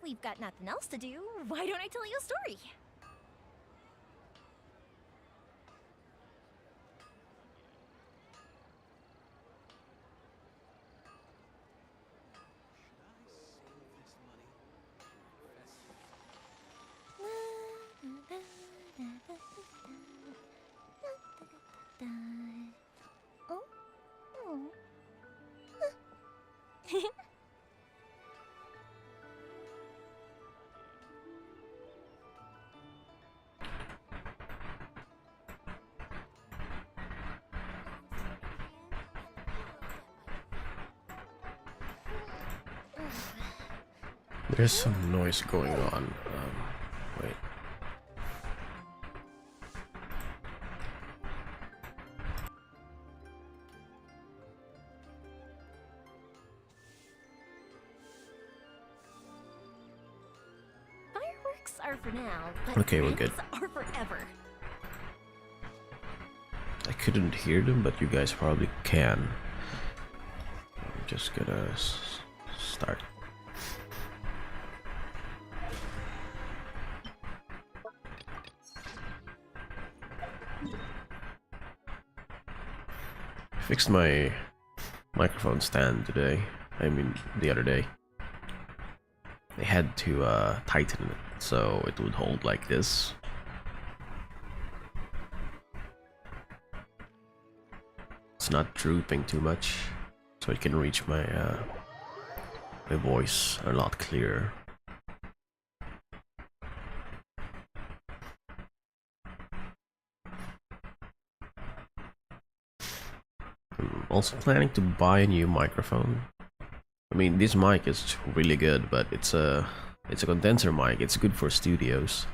we've got nothing else to do, why don't I tell you a story? Oh? Oh. There's some noise going on. Wait. Fireworks are for now, but Okay, we're good. are forever. I couldn't hear them, but you guys probably can. I'm just gonna start. Fixed my microphone stand today. I mean, the other day. They had to tighten it so it would hold like this. It's not drooping too much, so it can reach my my voice a lot clearer. I'm also planning to buy a new microphone. I mean, this mic is really good, but it's a condenser mic. It's good for studios,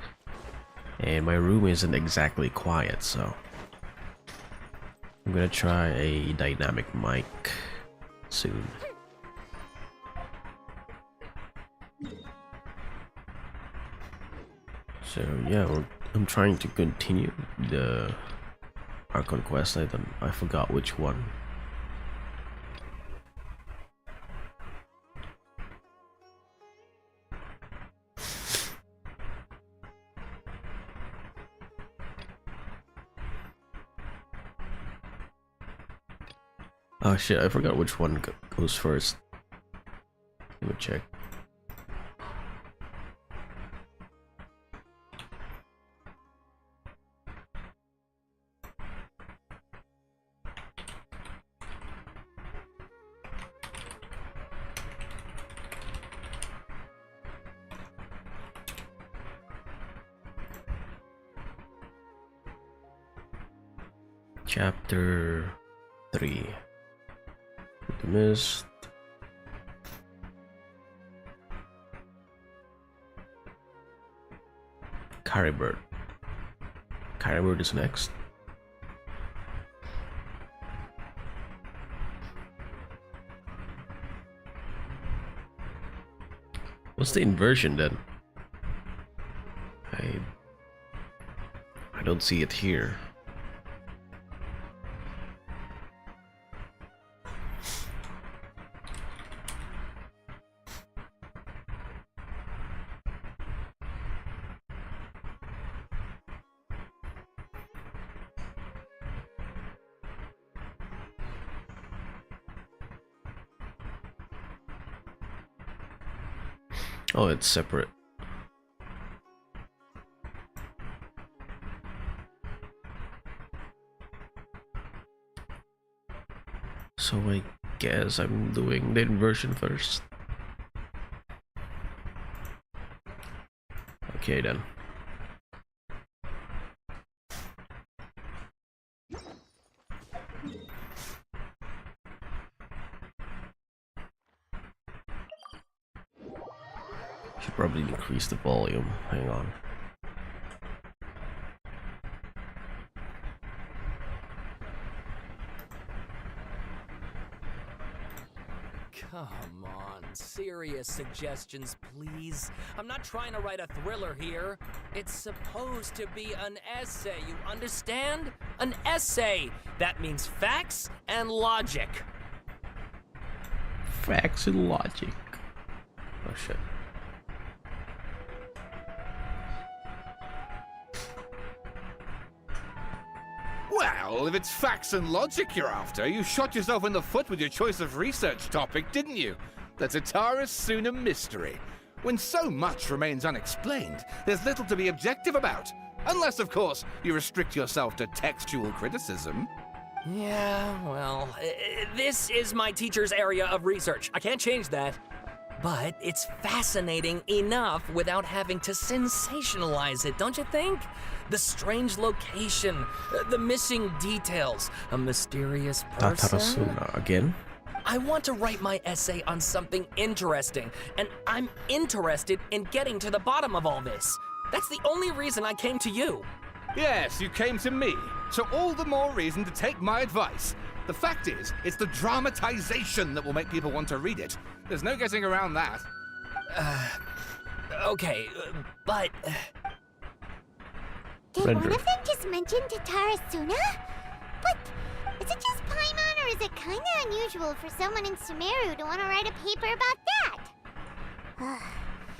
and my room isn't exactly quiet, so I'm gonna try a dynamic mic soon. So yeah, I'm trying to continue the Archon quest item. I forgot which one. Oh shit, I forgot which one goes first. Let me check. Chapter 3. The Mist. Carrybird. Carrybird is next. What's the inversion then? I don't see it here. Oh, it's separate. So I guess I'm doing the inversion first. Okay then. Should probably increase the volume. Hang on. Come on, serious suggestions, please. I'm not trying to write a thriller here. It's supposed to be an essay, you understand? An essay! That means facts and logic. Facts and logic. Oh shit. Well, if it's facts and logic you're after, you shot yourself in the foot with your choice of research topic, didn't you? The Tatara Suna mystery. When so much remains unexplained, there's little to be objective about. Unless, of course, you restrict yourself to textual criticism. Yeah, well, this is my teacher's area of research. I can't change that. But it's fascinating enough without having to sensationalize it, don't you think? The strange location, the missing details, a mysterious person. Tatarasuna again? I want to write my essay on something interesting, and I'm interested in getting to the bottom of all this. That's the only reason I came to you. Yes, you came to me, so all the more reason to take my advice. The fact is, it's the dramatization that will make people want to read it. There's no getting around that. Okay, but... Did Render. one of them just mention Tatara Suna? But is it just Paimon, or is it kinda unusual for someone in Sumeruuu to want to write a paper about that?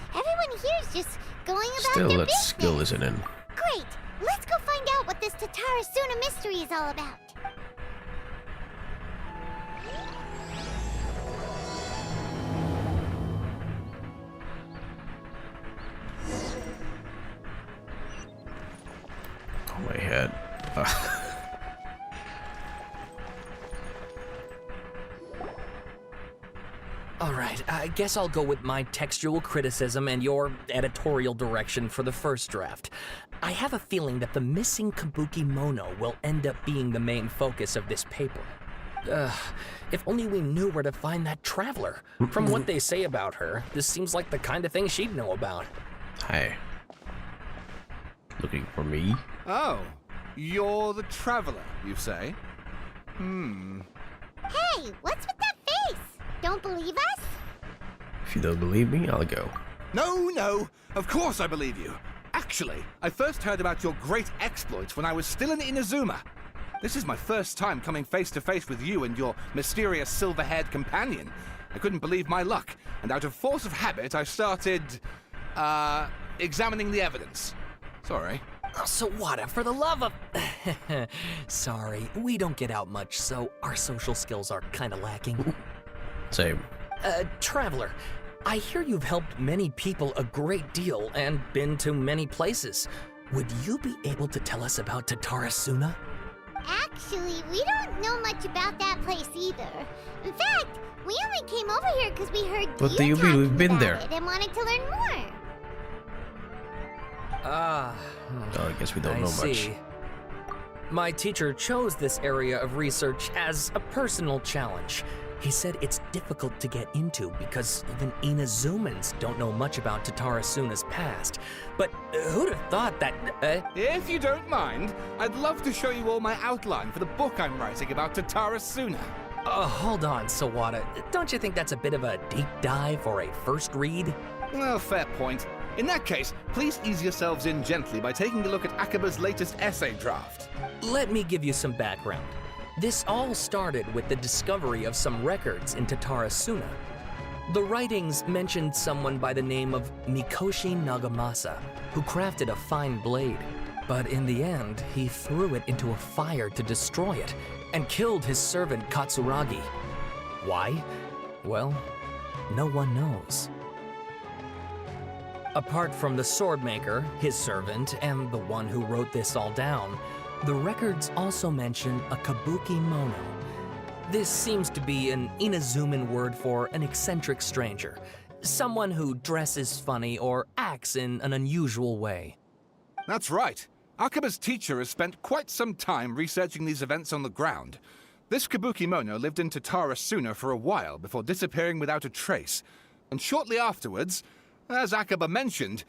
Everyone here is just going about Still, their that business. skill isn't in. Great! Let's go find out what this Tatara Suna mystery is all about. Oh my head. Alright, I guess I'll go with my textual criticism and your editorial direction for the first draft. I have a feeling that the missing Kabuki Mono will end up being the main focus of this paper. If only we knew where to find that traveler. From what they say about her, this seems like the kind of thing she'd know about. Hi. Looking for me? Oh, you're the traveler, you say? Hey, what's with that face? Don't believe us? If you don't believe me, I'll go. No, of course I believe you. Actually, I first heard about your great exploits when I was still in Inazuma. This is my first time coming face to face with you and your mysterious silver-haired companion. I couldn't believe my luck, and out of force of habit, I started, examining the evidence. Sorry. So what, for the love of... Sorry, we don't get out much, so our social skills are kinda lacking. Same. Traveler, I hear you've helped many people a great deal and been to many places. Would you be able to tell us about Tatara Suna? Actually, we don't know much about that place either. In fact, we only came over here because we heard What you do you mean? talking We've been about there. it and wanted to learn more. Ah, Oh, I guess we don't I know see. much. My teacher chose this area of research as a personal challenge. He said it's difficult to get into because even Inazumans don't know much about Tatara Suna's past. But who'd have thought that, If you don't mind, I'd love to show you all my outline for the book I'm writing about Tatara Suna. Hold on, Sawada. Don't you think that's a bit of a deep dive or a first read? Well, fair point. In that case, please ease yourselves in gently by taking a look at Akaba's latest essay draft. Let me give you some background. This all started with the discovery of some records in Tatara Suna. The writings mentioned someone by the name of Mikoshi Nagamasa, who crafted a fine blade. But in the end, he threw it into a fire to destroy it, and killed his servant Katsuragi. Why? Well, no one knows. Apart from the swordmaker, his servant, and the one who wrote this all down, the records also mention a kabuki mono. This seems to be an Inazuman word for an eccentric stranger, someone who dresses funny or acts in an unusual way. That's right. Akaba's teacher has spent quite some time researching these events on the ground. This kabuki mono lived in Tatara Suna for a while before disappearing without a trace. And shortly afterwards, as Akaba mentioned,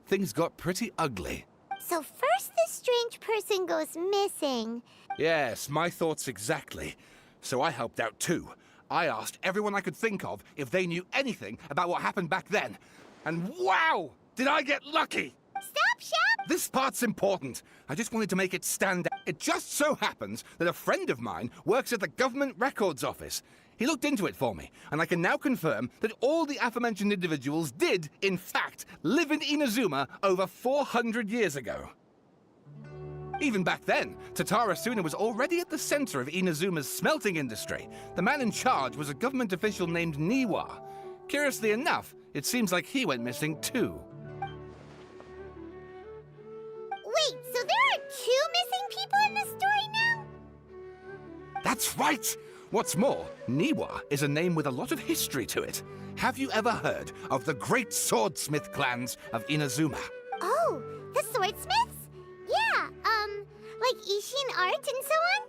things got pretty ugly. So first this strange person goes missing. Yes, my thoughts exactly. So I helped out too. I asked everyone I could think of if they knew anything about what happened back then. And wow! Did I get lucky! Stop, Shep! This part's important. I just wanted to make it stand out. It just so happens that a friend of mine works at the government records office. He looked into it for me, and I can now confirm that all the aforementioned individuals did, in fact, live in Inazuma over 400 years ago. Even back then, Tatara Suna was already at the center of Inazuma's smelting industry. The man in charge was a government official named Niwa. Curiously enough, it seems like he went missing too. Wait, so there are 2 missing people in the story now? That's right! What's more, Niwa is a name with a lot of history to it. Have you ever heard of the great swordsmith clans of Inazuma? Oh, the swordsmiths? Yeah, like Ishin art and so on?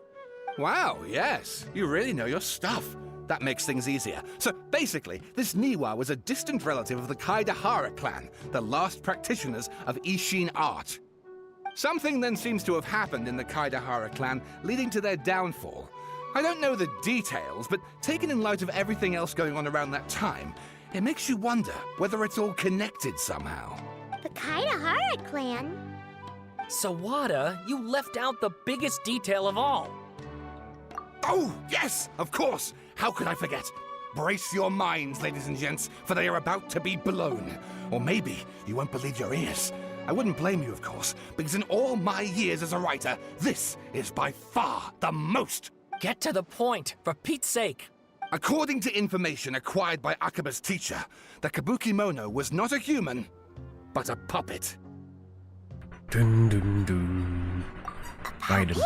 Wow, yes. You really know your stuff. That makes things easier. So basically, this Niwa was a distant relative of the Kaidahara clan, the last practitioners of Ishin art. Something then seems to have happened in the Kaidahara clan, leading to their downfall. I don't know the details, but taken in light of everything else going on around that time, it makes you wonder whether it's all connected somehow. The Kaidahara clan? Sawada, you left out the biggest detail of all. Oh, yes, of course. How could I forget? Brace your minds, ladies and gents, for they are about to be blown. Or maybe you won't believe your ears. I wouldn't blame you, of course, because in all my years as a writer, this is by far the most. Get to the point, for Pete's sake. According to information acquired by Akaba's teacher, the Kabukimono was not a human, but a puppet. Dun dun dun. Raiden.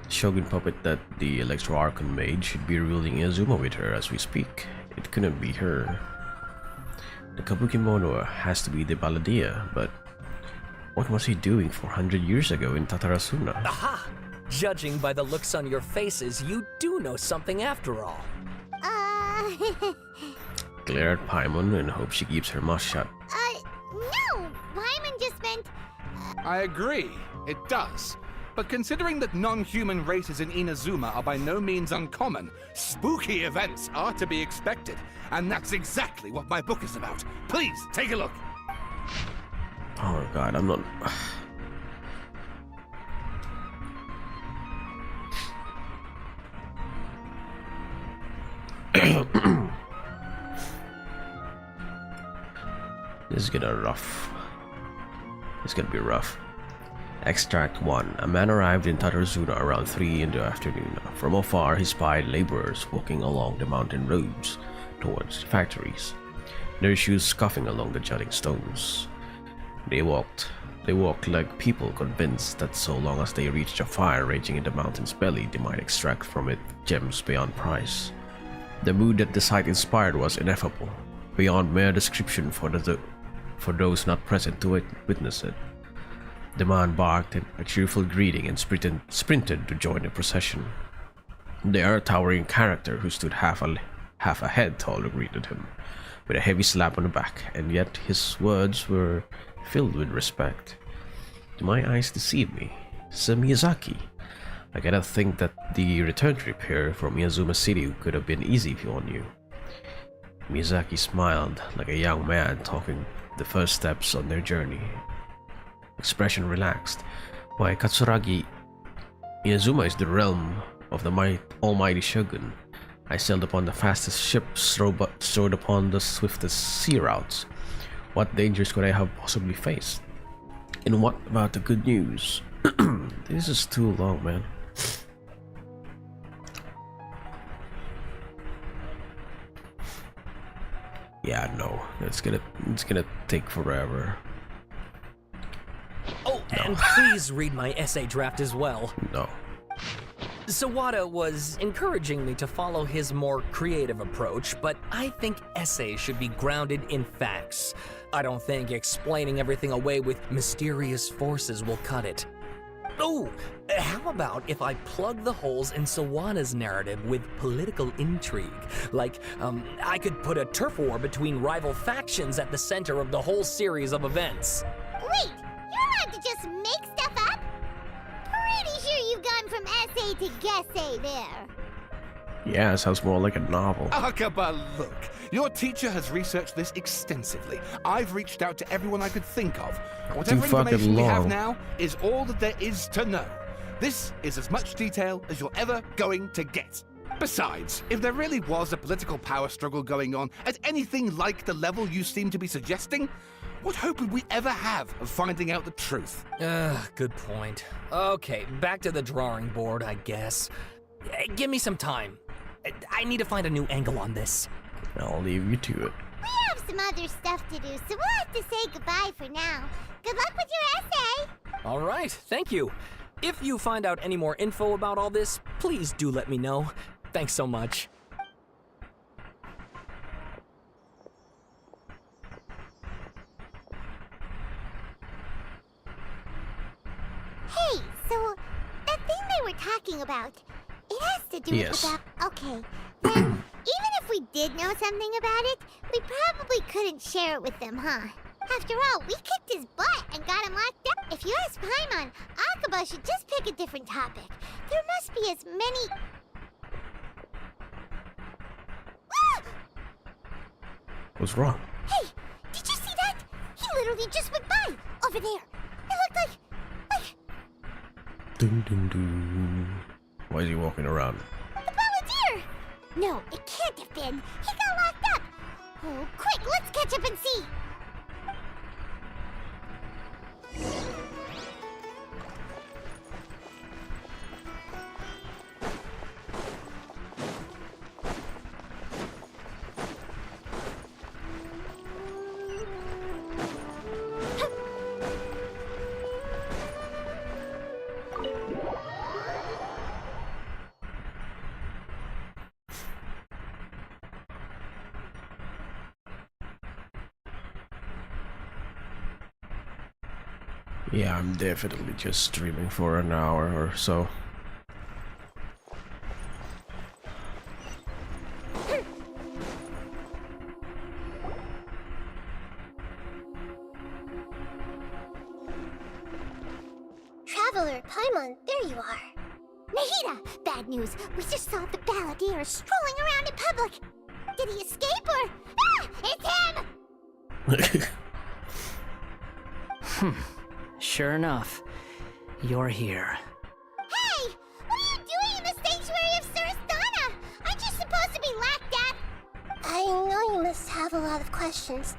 Shogun puppet that the Electro Archon made should be ruling Inazuma with her as we speak. It couldn't be her. The Kabukimono has to be the Balladia, but what was he doing 400 years ago in Tatarasuna? Aha! Judging by the looks on your faces, you do know something after all. Glare at Paimon and hope she keeps her mouth shut. No! Paimon just meant... I agree, it does. But considering that non-human races in Inazuma are by no means uncommon, spooky events are to be expected. And that's exactly what my book is about. Please, take a look. Oh god, I'm not... This is gonna rough. It's gonna be rough. Extract 1. A man arrived in Tatarasuna around 3 in the afternoon. From afar, he spied laborers walking along the mountain roads towards factories, their shoes scuffing along the jutting stones. They walked like people convinced that so long as they reached a fire raging in the mountain's belly, they might extract from it gems beyond price. The mood that the sight inspired was ineffable, beyond mere description for those not present to witness it. The man barked a cheerful greeting and sprinted to join the procession. The towering character who stood half a head taller greeted him, with a heavy slap on the back, and yet his words were filled with respect. Do my eyes deceive me? Sir Miyazaki. I cannot think that the return trip here from Miyazuma City could have been easy on you. Miyazaki smiled like a young man talking the first steps on their journey. Expression relaxed. Why, Katsuragi, Inazuma is the realm of the almighty Shogun. I sailed upon the fastest ships, strode upon the swiftest sea routes. What dangers could I have possibly faced? And what about the good news? This is too long, man. Yeah, no, it's gonna take forever. Oh, and please read my essay draft as well. No. Sawada was encouraging me to follow his more creative approach, but I think essays should be grounded in facts. I don't think explaining everything away with mysterious forces will cut it. Oh, how about if I plug the holes in Sawada's narrative with political intrigue? Like, I could put a turf war between rival factions at the center of the whole series of events. Wait, you're allowed to just make stuff up? Pretty sure you've gone from essay to guessay there. Yeah, it sounds more like a novel. Akaba, look. Your teacher has researched this extensively. I've reached out to everyone I could think of. Whatever information we have now is all that there is to know. This is as much detail as you're ever going to get. Besides, if there really was a political power struggle going on at anything like the level you seem to be suggesting, What hope would we ever have of finding out the truth? Good point. Okay, back to the drawing board, I guess. Give me some time. I need to find a new angle on this. I'll leave you to it. We have some other stuff to do, so we'll have to say goodbye for now. Good luck with your essay! All right, thank you. If you find out any more info about all this, please do let me know. Thanks so much. Hey, so that thing they were talking about, it has to do Yes. with Okay, then even if we did know something about it, we probably couldn't share it with them, huh? After all, we kicked his butt and got him locked up. If you ask Paimon, Akaba should just pick a different topic. There must be as many... Ah! What's wrong? Hey, did you see that? He literally just went by, over there. It looked like... Dun, dun, dun. Why is he walking around? The balladeer! No, it can't have been. He got locked up. Oh, quick, let's catch up and see. Yeah, I'm definitely just streaming for an hour or so. Traveler, Paimon, there you are. Nahida! Bad news. We just saw the balladeer strolling around in public. Did he escape or... Ah! It's him! Sure enough, you're here. Hey! What are you doing in the sanctuary of Surastana? Aren't you supposed to be locked up? I know you must have a lot of questions.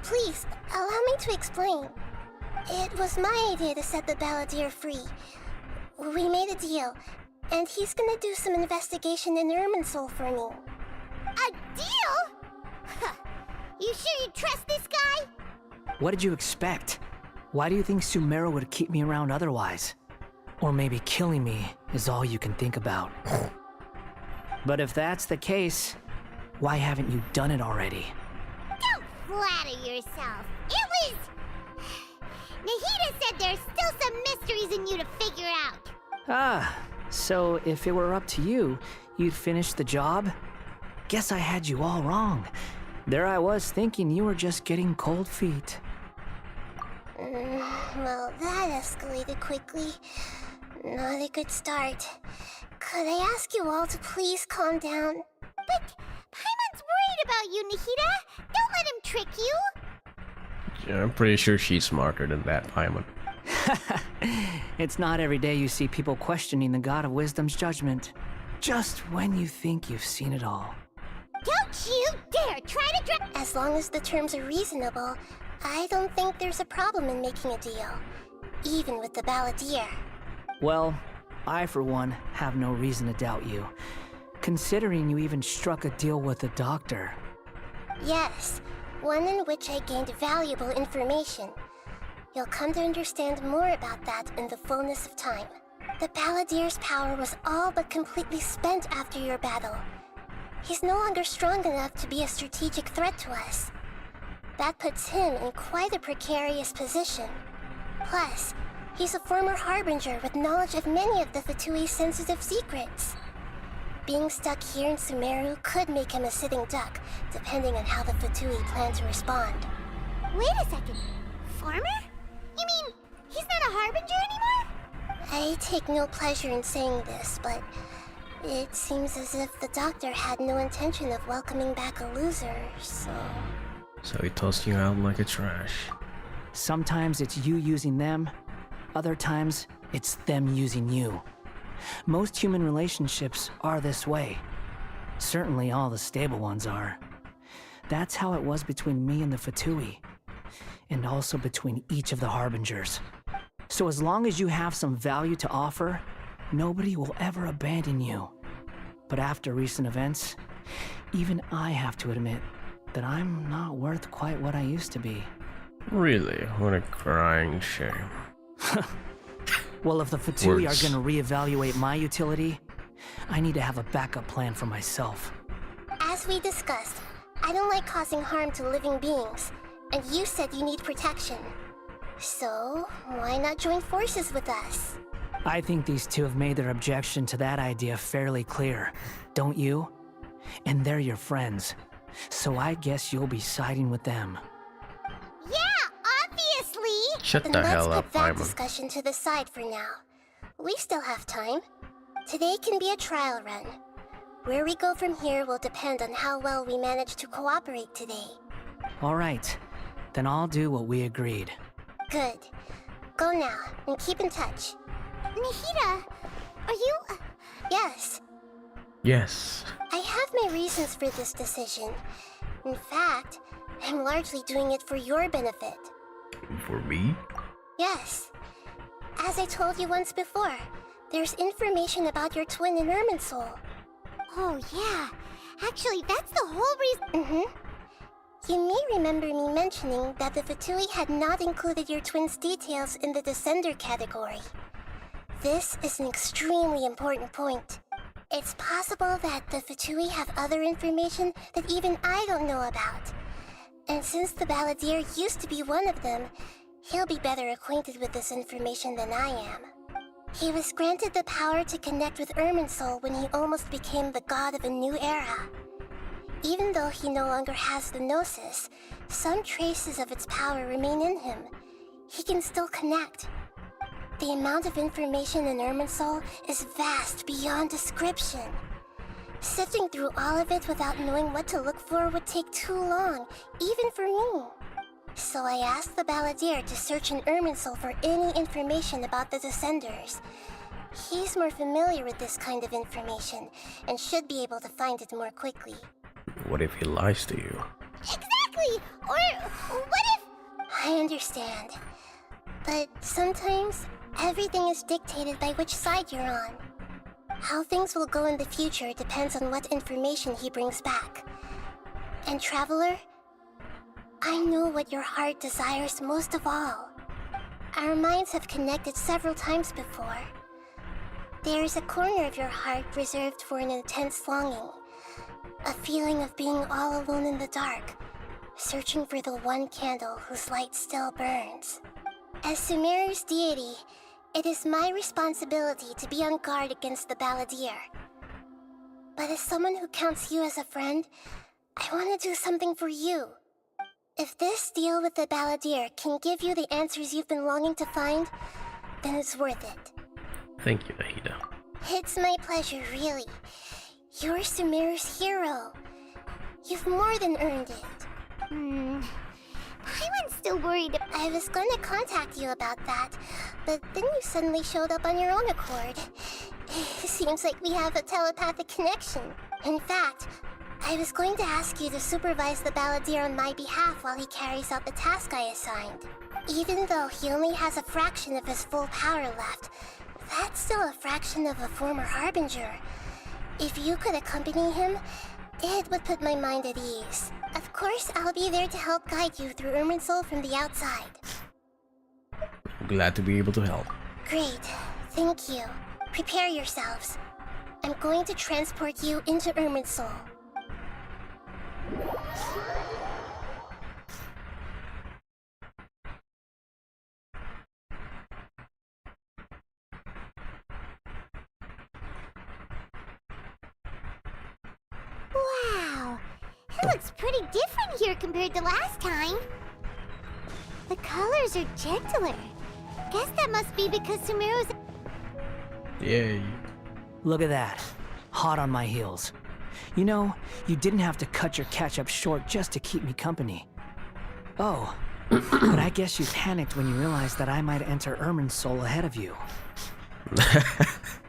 Please, allow me to explain. It was my idea to set the balladeer free. We made a deal, and he's gonna do some investigation in Irminsul for me. A deal? Huh. You sure you trust this guy? What did you expect? Why do you think Sumeruuu would keep me around otherwise? Or maybe killing me is all you can think about. But if that's the case, why haven't you done it already? Don't flatter yourself. It was... Nahida said there's still some mysteries in you to figure out. Ah, so if it were up to you, you'd finish the job? Guess I had you all wrong. There I was thinking you were just getting cold feet. Well, that escalated quickly. Not a good start. Could I ask you all to please calm down? But Paimon's worried about you, Nahida. Don't let him trick you. Yeah, I'm pretty sure she's smarter than that, Paimon. It's not every day you see people questioning the God of Wisdom's judgment. Just when you think you've seen it all. Don't you dare try to drag... As long as the terms are reasonable, I don't think there's a problem in making a deal. Even with the balladeer. Well, I for one have no reason to doubt you. Considering you even struck a deal with the doctor. Yes, one in which I gained valuable information. You'll come to understand more about that in the fullness of time. The balladeer's power was all but completely spent after your battle. He's no longer strong enough to be a strategic threat to us. That puts him in quite a precarious position. Plus, he's a former harbinger with knowledge of many of the Fatui's sensitive secrets. Being stuck here in Sumeruuu could make him a sitting duck, depending on how the Fatui plan to respond. Wait a second. Farmer? You mean, he's not a harbinger anymore? I take no pleasure in saying this, but it seems as if the doctor had no intention of welcoming back a loser, so... So he tossed you out like a trash. Sometimes it's you using them, other times it's them using you. Most human relationships are this way. Certainly all the stable ones are. That's how it was between me and the Fatui. and also between each of the Harbingers. So as long as you have some value to offer, nobody will ever abandon you. But after recent events, even I have to admit that I'm not worth quite what I used to be. Really? What a crying shame. Well, if the Fatui Words. are gonna reevaluate my utility, I need to have a backup plan for myself. As we discussed, I don't like causing harm to living beings, and you said you need protection. So, why not join forces with us? I think these two have made their objection to that idea fairly clear, don't you? And they're your friends, so I guess you'll be siding with them. Yeah, obviously! Shut Then the let's hell put up, that Paimon. discussion to the side for now. We still have time. Today can be a trial run. Where we go from here will depend on how well we manage to cooperate today. Alright, then I'll do what we agreed. Good. Go now, and keep in touch. Nahida, are you... Yes, Yes. I have my reasons for this decision. In fact, I'm largely doing it for your benefit. For me? Yes. As I told you once before, there's information about your twin in Irminsul. Oh, yeah. Actually, that's the whole reason... You may remember me mentioning that the Fatui had not included your twin's details in the Descender category. This is an extremely important point. It's possible that the Fatui have other information that even I don't know about. And since the Balladeer used to be one of them, he'll be better acquainted with this information than I am. He was granted the power to connect with Irminsul when he almost became the god of a new era. Even though he no longer has the Gnosis, some traces of its power remain in him. He can still connect. The amount of information in Irminsul is vast beyond description. Sifting through all of it without knowing what to look for would take too long, even for me. So I asked the Balladeer to search in Irminsul for any information about the Descenders. He's more familiar with this kind of information, and should be able to find it more quickly. What if he lies to you? Exactly! Or what if... I understand. But sometimes, everything is dictated by which side you're on. How things will go in the future depends on what information he brings back. And Traveler, I know what your heart desires most of all. Our minds have connected several times before. There is a corner of your heart reserved for an intense longing. A feeling of being all alone in the dark, searching for the one candle whose light still burns. As Sumeruu's deity, it is my responsibility to be on guard against the Balladeer. But as someone who counts you as a friend, I want to do something for you. If this deal with the Balladeer can give you the answers you've been longing to find, then it's worth it. Thank you, Nahida. It's my pleasure, really. You're Sumeruu's hero. You've more than earned it. Paimon's still worried. I was going to contact you about that, but then you suddenly showed up on your own accord. Seems like we have a telepathic connection. In fact, I was going to ask you to supervise the Balladeer on my behalf while he carries out the task I assigned. Even though he only has a fraction of his full power left, that's still a fraction of a former Harbinger. If you could accompany him, it would put my mind at ease. Of course, I'll be there to help guide you through Irminsul from the outside. Glad to be able to help. Great. Thank you. Prepare yourselves. I'm going to transport you into Irminsul. Wow. It looks pretty different here compared to last time. The colors are gentler. Guess that must be because Sumeruu's... Yay. Look at that. Hot on my heels. You know, you didn't have to cut your catch-up short just to keep me company. Oh, but I guess you panicked when you realized that I might enter Irminsul ahead of you.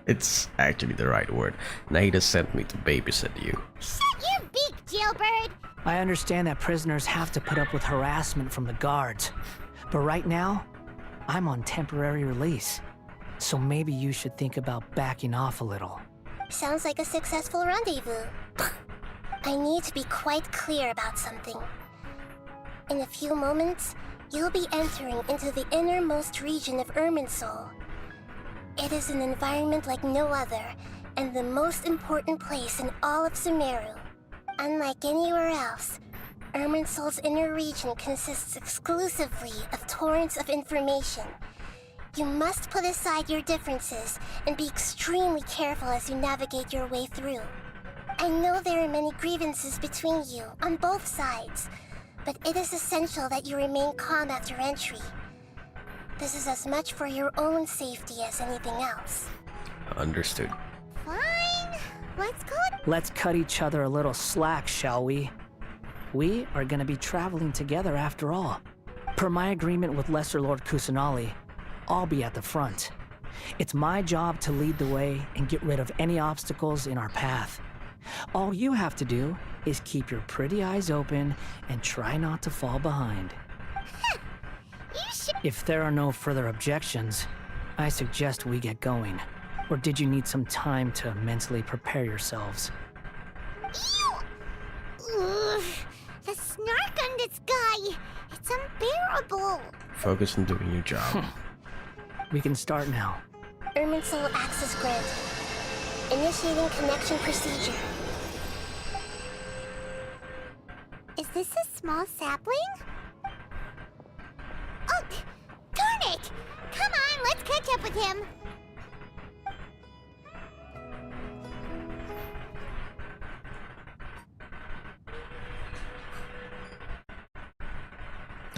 It's actually the right word. Nahida sent me to babysit you. Shut your beak, jailbird! I understand that prisoners have to put up with harassment from the guards, but right now, I'm on temporary release. So maybe you should think about backing off a little. Sounds like a successful rendezvous. I need to be quite clear about something. In a few moments, you'll be entering into the innermost region of Irminsul. It is an environment like no other, and the most important place in all of Sumeruuu. Unlike anywhere else, Irminsul's inner region consists exclusively of torrents of information. You must put aside your differences and be extremely careful as you navigate your way through. I know there are many grievances between you on both sides, but it is essential that you remain calm after entry. This is as much for your own safety as anything else. Understood. Fine. Let's go. Let's cut each other a little slack, shall we? We are gonna be traveling together after all. Per my agreement with Lesser Lord Kusanali, I'll be at the front. It's my job to lead the way and get rid of any obstacles in our path. All you have to do is keep your pretty eyes open and try not to fall behind. You should. If there are no further objections, I suggest we get going. Or did you need some time to mentally prepare yourselves? Ugh, the snark on this guy. It's unbearable. Focus on doing your job. We can start now. Irminsul access granted. Initiating connection procedure. Is this a small sapling? Oh, darn it! Come on, let's catch up with him.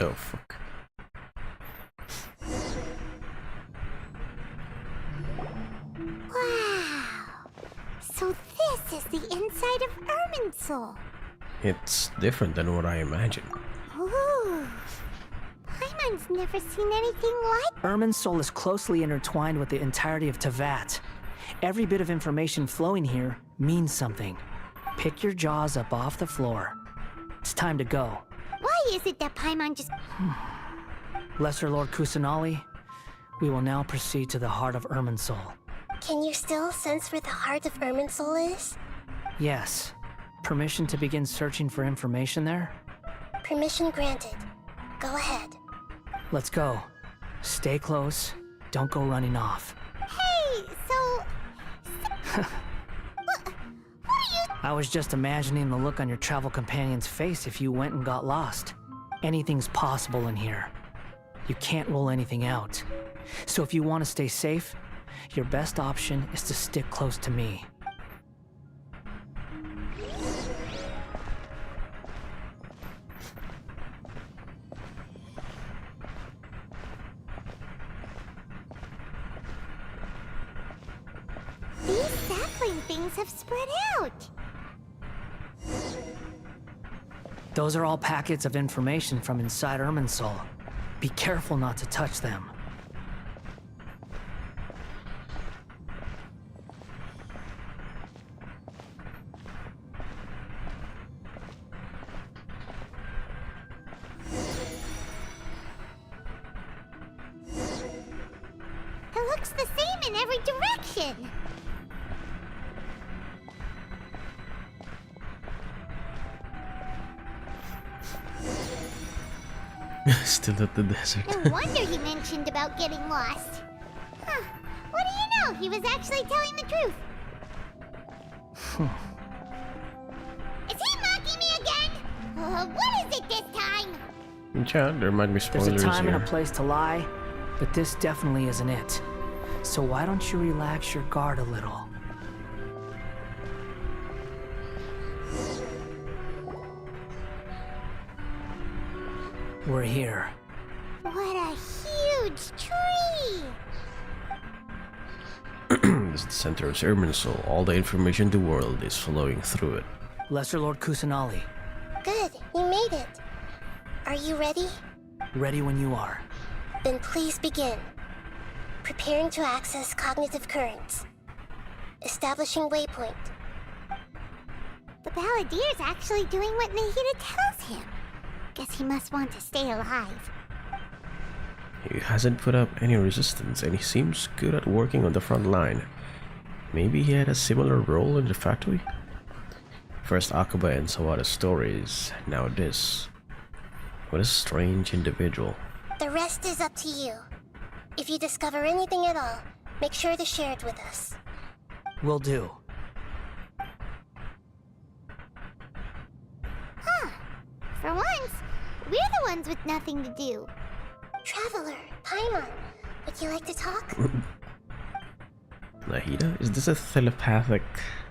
Oh, fuck. Wow. So this is the inside of Irminsul. It's different than what I imagined. Ooh. Paimon's never seen anything like. Irminsul is closely intertwined with the entirety of Teyvat. Every bit of information flowing here means something. Pick your jaws up off the floor. It's time to go. Why is it that Paimon just... Lesser Lord Kusanali, we will now proceed to the heart of Irminsul. Can you still sense where the heart of Irminsul is? Yes. Permission to begin searching for information there? Permission granted. Go ahead. Let's go. Stay close. Don't go running off. Hey, so... what are you... I was just imagining the look on your travel companion's face if you went and got lost. Anything's possible in here. You can't rule anything out. So if you want to stay safe, your best option is to stick close to me. These sapling things have spread out. Those are all packets of information from inside Irminsul. Be careful not to touch them. It looks the same in every direction. Still at the desert. No wonder he mentioned about getting lost. Huh. What do you know? He was actually telling the truth. Is he mocking me again? What is it this time? Yeah, there might be There's spoilers a time here. and a place to lie, but this definitely isn't it. So why don't you relax your guard a little? We're here. What a huge tree! This is the center of Irminsul. All the information in the world is flowing through it. Lesser Lord Kusanali, Good, you made it. Are you ready? ready when you are. Then please begin. Preparing to access cognitive currents. Establishing waypoint. The Balladier's actually doing what Nahida tells him. Guess he must want to stay alive. He hasn't put up any resistance, and he seems good at working on the front line. Maybe he had a similar role in the factory? First Akaba and Sawada's stories, now this. What a strange individual. The rest is up to you. If you discover anything at all, make sure to share it with us. Will do. Huh. For once, we're the ones with nothing to do. Traveler, Paimon, would you like to talk? Nahida? Is this a telepathic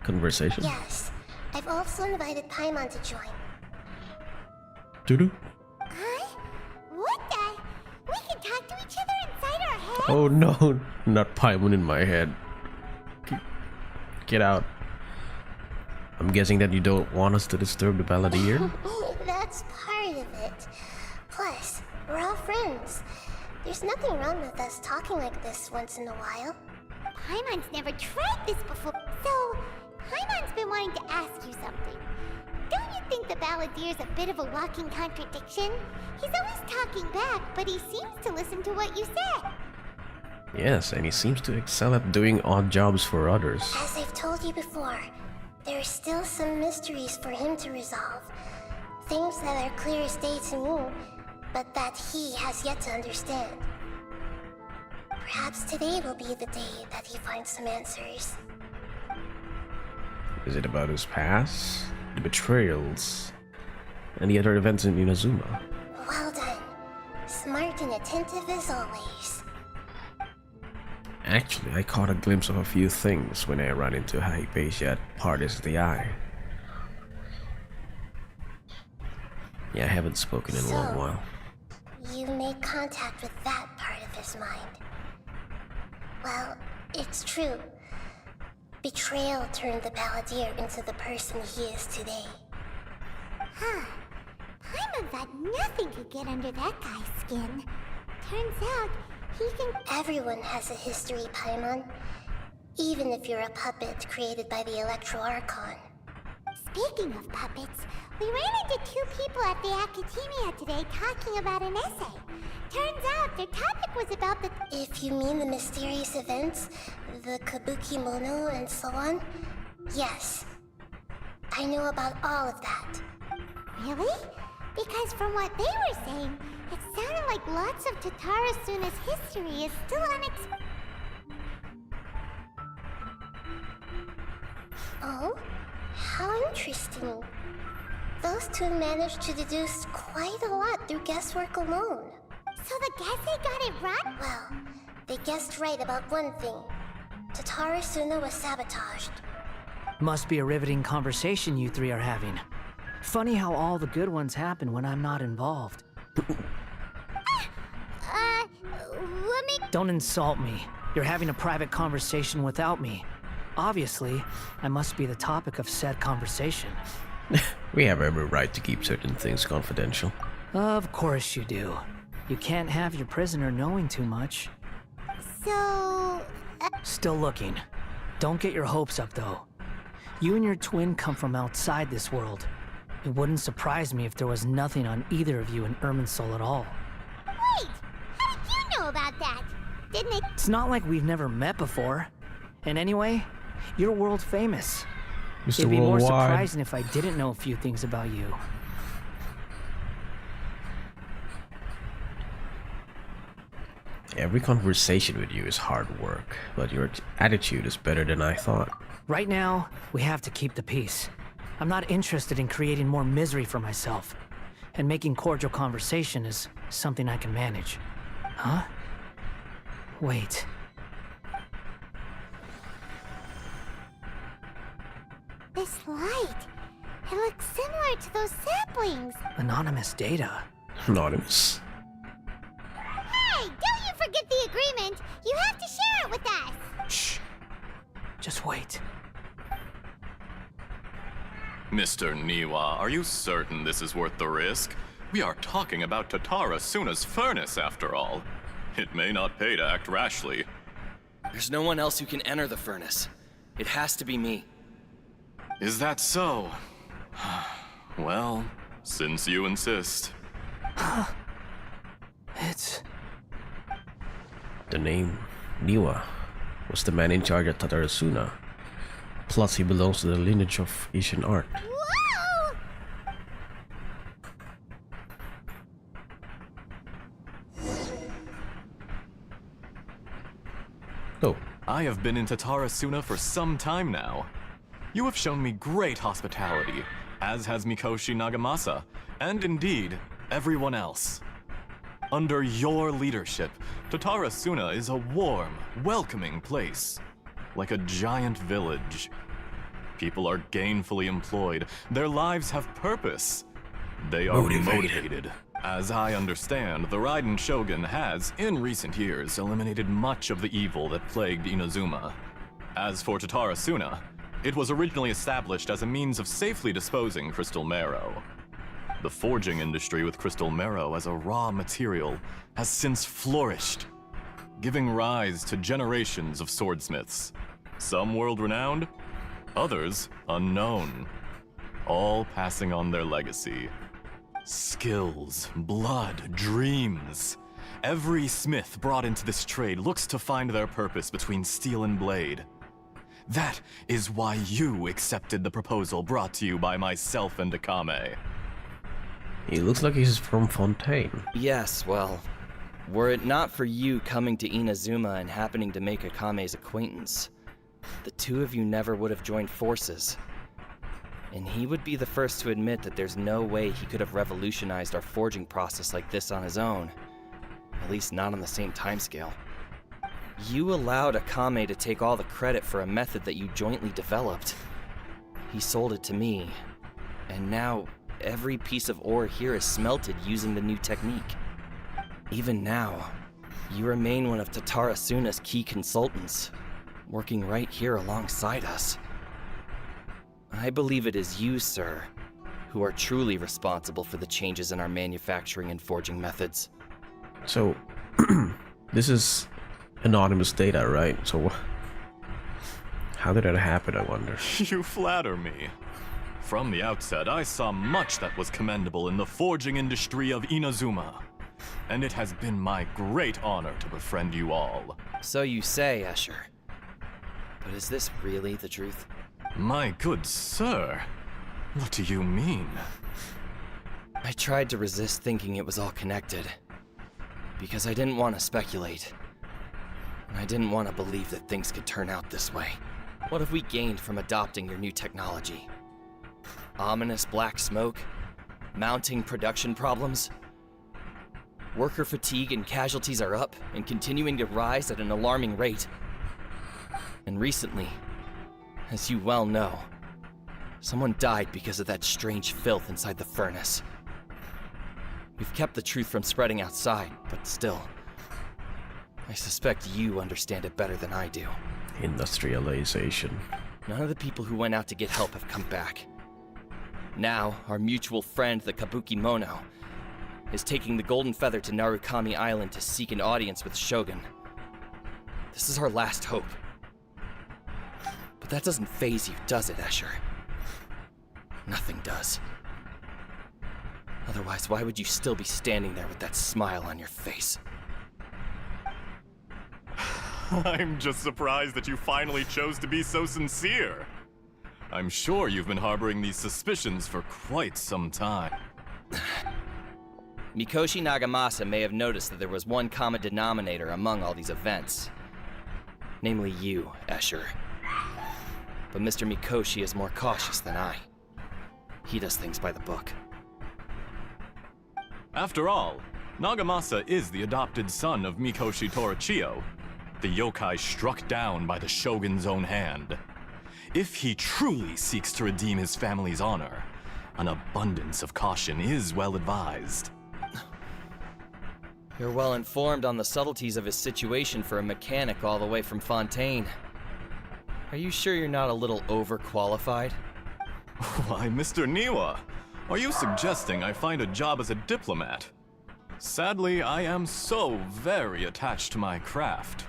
conversation? Yes. I've also invited Paimon to join. Doo-doo? Huh? What the? We can talk to each other inside our heads? Oh no, not Paimon in my head. Get out. I'm guessing that you don't want us to disturb the Balladeer? That's part of it. Plus, we're all friends. There's nothing wrong with us talking like this once in a while. Paimon's never tried this before, so Paimon's been wanting to ask you something. Don't you think the Balladier's a bit of a walking contradiction? He's always talking back, but he seems to listen to what you said. Yes, and he seems to excel at doing odd jobs for others. As I've told you before, there are still some mysteries for him to resolve. Things that are clear as day to me, but that he has yet to understand. Perhaps today will be the day that he finds some answers. Is it about his past, the betrayals, and the other events in Inazuma? Well done. Smart and attentive as always. Actually, I caught a glimpse of a few things when I ran into Hypatia at Parties of the Eye. Yeah, I haven't spoken in a long while. You made contact with that part of his mind. Well, it's true. Betrayal turned the Balladeer into the person he is today. Huh. Paimon thought nothing could get under that guy's skin. Turns out, he can... Everyone has a history, Paimon. Even if you're a puppet created by the Electro Archon. Speaking of puppets, we ran into two people at the Academia today talking about an essay. Turns out their topic was about the... If you mean the mysterious events, the Kabuki Mono and so on, yes. I know about all of that. Really? Because from what they were saying, it sounded like lots of Tatara Suna's history is still unexplained. Oh? How interesting. Those two managed to deduce quite a lot through guesswork alone. So the guessing got it right? Well, they guessed right about one thing. Tatara Suna was sabotaged. Must be a riveting conversation you three are having. Funny how all the good ones happen when I'm not involved. What make... Don't insult me. You're having a private conversation without me. Obviously, I must be the topic of said conversation. We have every right to keep certain things confidential. Of course you do. You can't have your prisoner knowing too much. So... Still looking. Don't get your hopes up, though. You and your twin come from outside this world. It wouldn't surprise me if there was nothing on either of you in Irminsul at all. Wait! How did you know about that? Didn't it... It's not like we've never met before. And anyway, you're world famous. Mr. It'd be more Worldwide. surprising if I didn't know a few things about you. Every conversation with you is hard work, but your attitude is better than I thought. Right now, we have to keep the peace. I'm not interested in creating more misery for myself. And making cordial conversation is something I can manage. Huh? Wait. This light... It looks similar to those saplings. Anonymous data. Anonymous. Hey! Don't you forget the agreement! You have to share it with us! Shh. Just wait. Mr. Niwa, are you certain this is worth the risk? We are talking about Tatara Suna's furnace, after all. It may not pay to act rashly. There's no one else who can enter the furnace. It has to be me. Is that so? Well, since you insist. It's... The name Niwa was the man in charge of Tatarasuna. Plus, he belongs to the lineage of Asian art. Whoa! Oh, I have been in Tatarasuna for some time now. You have shown me great hospitality, as has Mikoshi Nagamasa, and indeed, everyone else. Under your leadership, Tatarasuna is a warm, welcoming place, like a giant village. People are gainfully employed, their lives have purpose. They are motivated. As I understand, the Raiden Shogun has, in recent years, eliminated much of the evil that plagued Inazuma. As for Tatarasuna, it was originally established as a means of safely disposing crystal marrow. The forging industry with crystal marrow as a raw material has since flourished, giving rise to generations of swordsmiths. Some world-renowned, others unknown, all passing on their legacy. Skills, blood, dreams. Every smith brought into this trade looks to find their purpose between steel and blade. That is why you accepted the proposal brought to you by myself and Akame. he looks like he's from Fontaine. Yes, well, were it not for you coming to Inazuma and happening to make Akame's acquaintance, the two of you never would have joined forces. And he would be the first to admit that there's no way he could have revolutionized our forging process like this on his own. At least not on the same timescale. You allowed Akame to take all the credit for a method that you jointly developed. He sold it to me, and now every piece of ore here is smelted using the new technique. Even now, you remain one of Tatarasuna's key consultants, working right here alongside us. I believe it is you, sir, who are truly responsible for the changes in our manufacturing and forging methods. So, this is anonymous data, right? So, how did that happen, I wonder? You flatter me. From the outset, I saw much that was commendable in the forging industry of Inazuma. And it has been my great honor to befriend you all. So you say, Escher. But is this really the truth? My good sir, what do you mean? I tried to resist thinking it was all connected. Because I didn't want to speculate. And I didn't want to believe that things could turn out this way. What have we gained from adopting your new technology? Ominous black smoke? Mounting production problems? Worker fatigue and casualties are up and continuing to rise at an alarming rate. And recently, as you well know, someone died because of that strange filth inside the furnace. We've kept the truth from spreading outside, but still, I suspect you understand it better than I do. Industrialization. None of the people who went out to get help have come back. Now, our mutual friend, the Kabuki Mono, is taking the Golden Feather to Narukami Island to seek an audience with Shogun. This is our last hope. But that doesn't faze you, does it, Escher? Nothing does. Otherwise, why would you still be standing there with that smile on your face? I'm just surprised that you finally chose to be so sincere. I'm sure you've been harboring these suspicions for quite some time. Mikoshi Nagamasa may have noticed that there was one common denominator among all these events. Namely you, Escher. But Mr. Mikoshi is more cautious than I. He does things by the book. After all, Nagamasa is the adopted son of Mikoshi Torichiyo, the yokai struck down by the Shogun's own hand. If he truly seeks to redeem his family's honor, an abundance of caution is well advised. You're well informed on the subtleties of his situation for a mechanic all the way from Fontaine. Are you sure you're not a little overqualified? Why, Mr. Niwa, are you suggesting I find a job as a diplomat? Sadly, I am so very attached to my craft.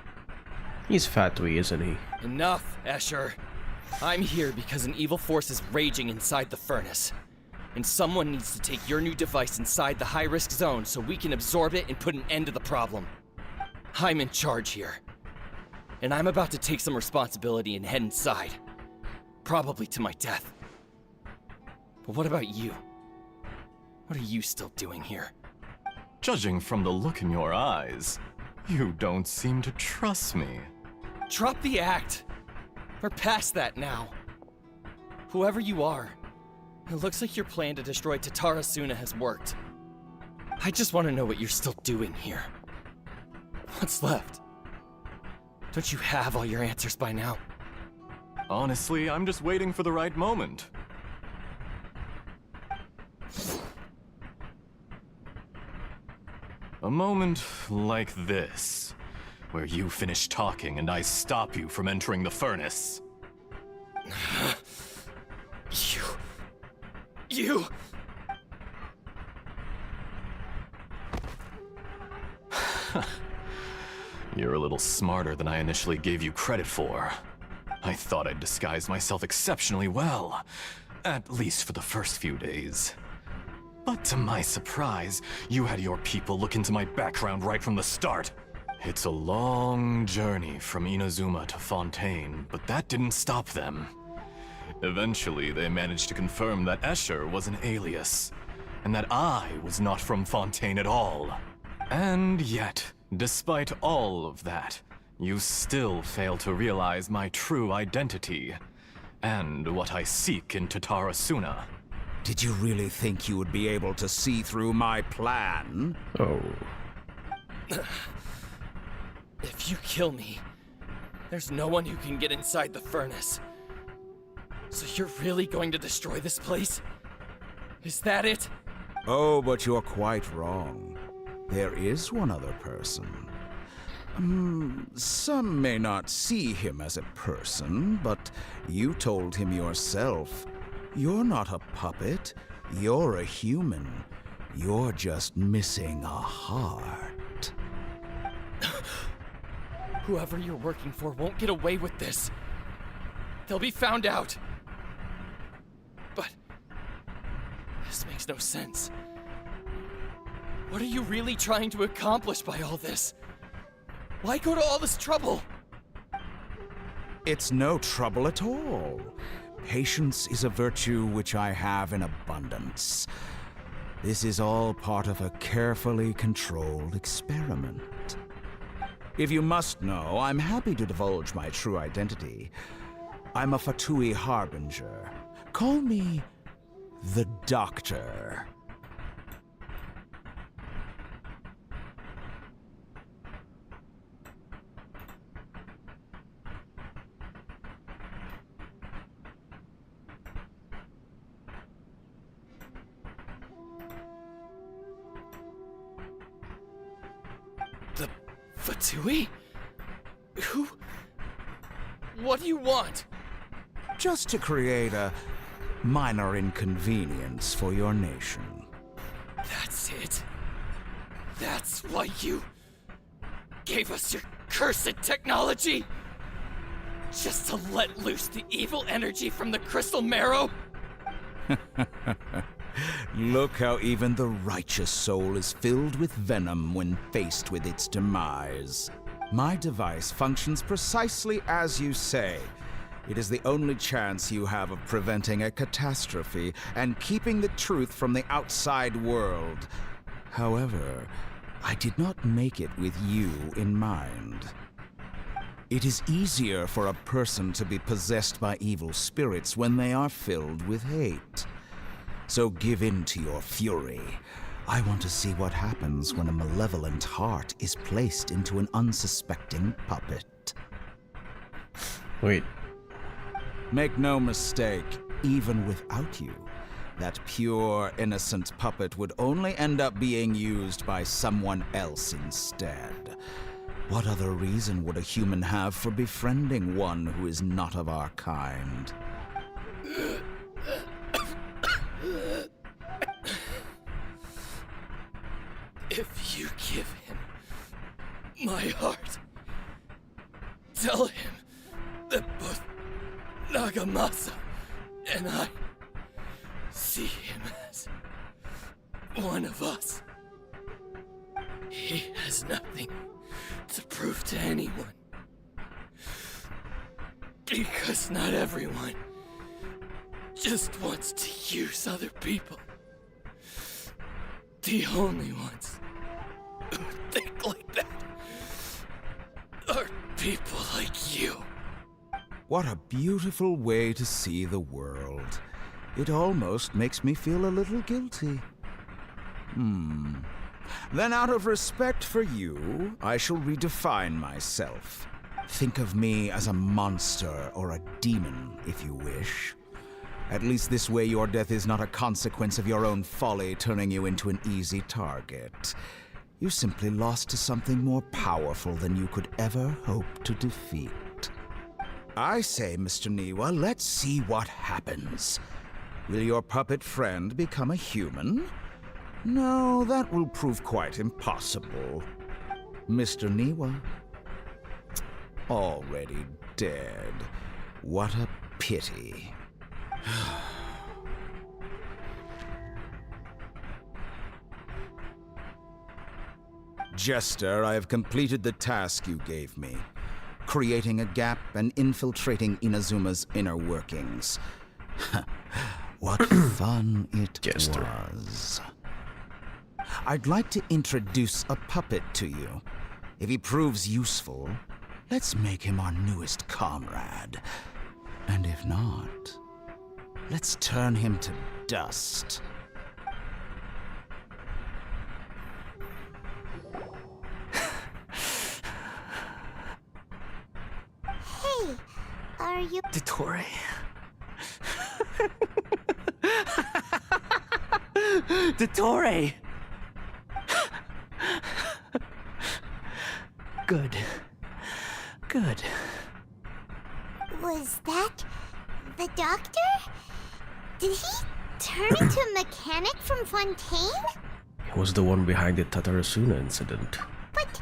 He's Fatui, isn't he? Enough, Escher. I'm here because an evil force is raging inside the furnace. And someone needs to take your new device inside the high-risk zone so we can absorb it and put an end to the problem. I'm in charge here. And I'm about to take some responsibility and head inside. Probably to my death. But what about you? What are you still doing here? Judging from the look in your eyes, you don't seem to trust me. Drop the act! We're past that now. Whoever you are, it looks like your plan to destroy Tatara Suna has worked. I just want to know what you're still doing here. What's left? Don't you have all your answers by now? Honestly, I'm just waiting for the right moment. A moment like this, where you finish talking and I stop you from entering the furnace. You... You're a little smarter than I initially gave you credit for. I thought I'd disguised myself exceptionally well, at least for the first few days. But to my surprise, you had your people look into my background right from the start. It's a long journey from Inazuma to Fontaine, but that didn't stop them. Eventually, they managed to confirm that Escher was an alias, and that I was not from Fontaine at all. And yet, despite all of that, you still fail to realize my true identity, and what I seek in Tatara Suna. Did you really think you would be able to see through my plan? Oh. If you kill me, there's no one who can get inside the furnace. So you're really going to destroy this place? Is that it? Oh, but you're quite wrong. There is one other person. Some may not see him as a person, but you told him yourself. You're not a puppet. You're a human. You're just missing a heart. Whoever you're working for won't get away with this. They'll be found out. But this makes no sense. What are you really trying to accomplish by all this? Why go to all this trouble? It's no trouble at all. Patience is a virtue which I have in abundance. This is all part of a carefully controlled experiment. If you must know, I'm happy to divulge my true identity. I'm a Fatui Harbinger. Call me the Doctor. The Fatui? Who? What do you want? Just to create a minor inconvenience for your nation. That's it? That's why you gave us your cursed technology? Just to let loose the evil energy from the crystal marrow? Look how even the righteous soul is filled with venom when faced with its demise. My device functions precisely as you say. It is the only chance you have of preventing a catastrophe and keeping the truth from the outside world. However, I did not make it with you in mind. It is easier for a person to be possessed by evil spirits when they are filled with hate. So give in to your fury. I want to see what happens when a malevolent heart is placed into an unsuspecting puppet. Wait. Make no mistake, even without you, that pure, innocent puppet would only end up being used by someone else instead. What other reason would a human have for befriending one who is not of our kind? If you give him my heart, tell him that both Nagamasa and I see him as one of us. He has nothing to prove to anyone. Because not everyone just wants to use other people. The only ones who think like that are people like you. What a beautiful way to see the world. It almost makes me feel a little guilty. Then out of respect for you, I shall redefine myself. Think of me as a monster or a demon, if you wish. At least this way your death is not a consequence of your own folly turning you into an easy target. You simply lost to something more powerful than you could ever hope to defeat. I say, Mr. Niwa, let's see what happens. Will your puppet friend become a human? No, that will prove quite impossible. Mr. Niwa, already dead. What a pity. Jester, I have completed the task you gave me. Creating a gap and infiltrating Inazuma's inner workings. What fun it Jester. was. I'd like to introduce a puppet to you. If he proves useful, let's make him our newest comrade. And if not, let's turn him to dust. Hey, are you... Dottore. Dottore! Good. Good. Was that the doctor? Did he turn into a mechanic from Fontaine? He was the one behind the Tatarasuna incident. But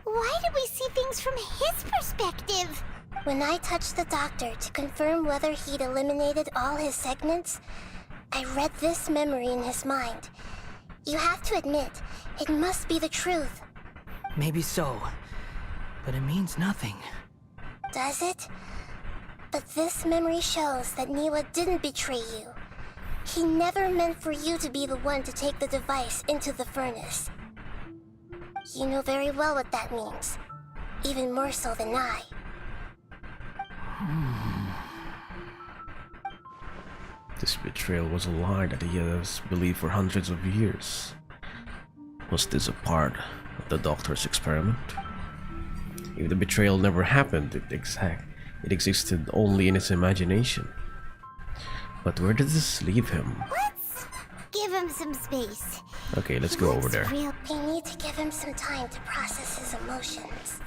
why did we see things from his perspective? When I touched the doctor to confirm whether he'd eliminated all his segments, I read this memory in his mind. You have to admit, it must be the truth. Maybe so, but it means nothing. Does it? But this memory shows that Niwa didn't betray you. He never meant for you to be the one to take the device into the furnace. You know very well what that means. Even more so than I. This betrayal was a lie that he has believed for hundreds of years. Was this a part of the doctor's experiment? If the betrayal never happened, it existed only in his imagination. But where did this leave him? Let's give him some space. Okay, let's go over there. We need to give him some time to process his emotions.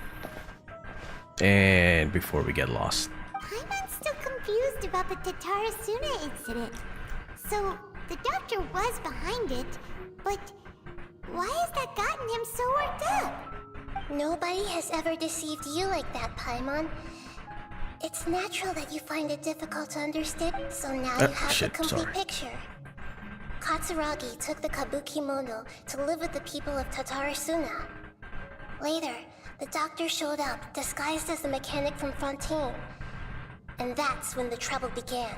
And before we get lost. Paimon's still confused about the Tatarasuna incident. So, the doctor was behind it, but why has that gotten him so worked up? Nobody has ever deceived you like that, Paimon. It's natural that you find it difficult to understand, so now you have the complete picture. Katsuragi took the Kabukimono to live with the people of Tatarasuna. Later, the doctor showed up, disguised as the mechanic from Fontaine. And that's when the trouble began.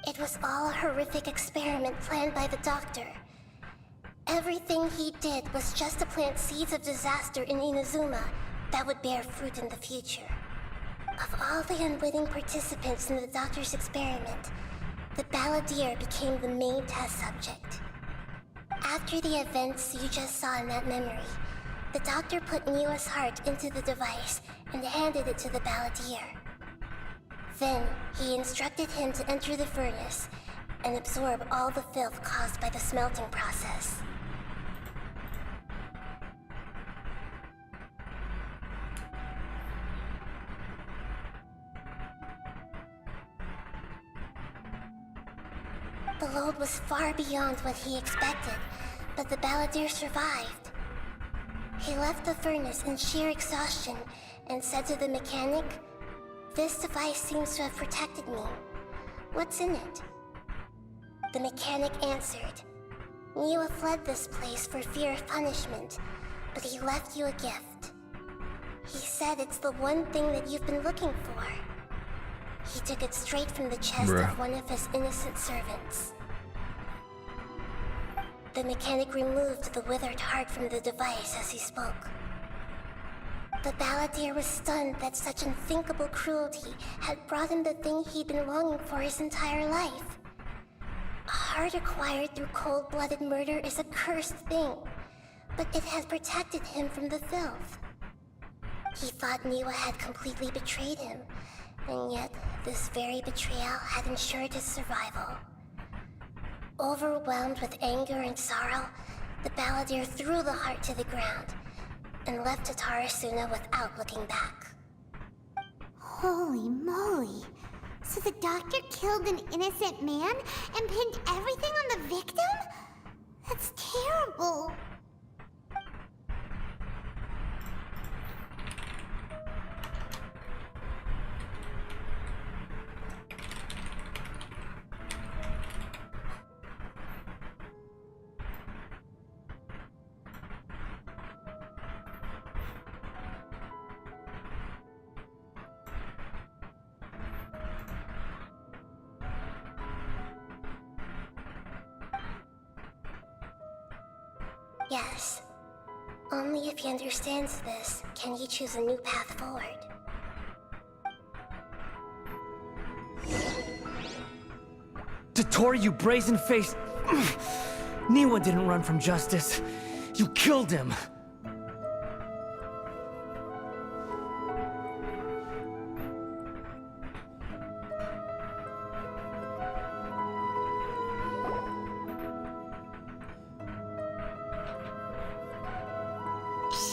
It was all a horrific experiment planned by the doctor. Everything he did was just to plant seeds of disaster in Inazuma that would bear fruit in the future. Of all the unwitting participants in the doctor's experiment, the balladeer became the main test subject. After the events you just saw in that memory, the doctor put Niwa's heart into the device and handed it to the balladeer. Then, he instructed him to enter the furnace and absorb all the filth caused by the smelting process. The load was far beyond what he expected, but the balladeer survived. He left the furnace in sheer exhaustion and said to the mechanic, This device seems to have protected me. What's in it? The mechanic answered. Niwa fled this place for fear of punishment, but he left you a gift. He said it's the one thing that you've been looking for. He took it straight from the chest of one of his innocent servants. The mechanic removed the withered heart from the device as he spoke. The balladeer was stunned that such unthinkable cruelty had brought him the thing he'd been longing for his entire life. A heart acquired through cold-blooded murder is a cursed thing, but it had protected him from the filth. He thought Niwa had completely betrayed him, and yet this very betrayal had ensured his survival. Overwhelmed with anger and sorrow, the balladeer threw the heart to the ground and left Tatarasuna without looking back. Holy moly. So the doctor killed an innocent man and pinned everything on the victim? That's terrible. Yes. Only if he understands this can he choose a new path forward. Dottore, you brazen-faced... Niwa didn't run from justice. You killed him.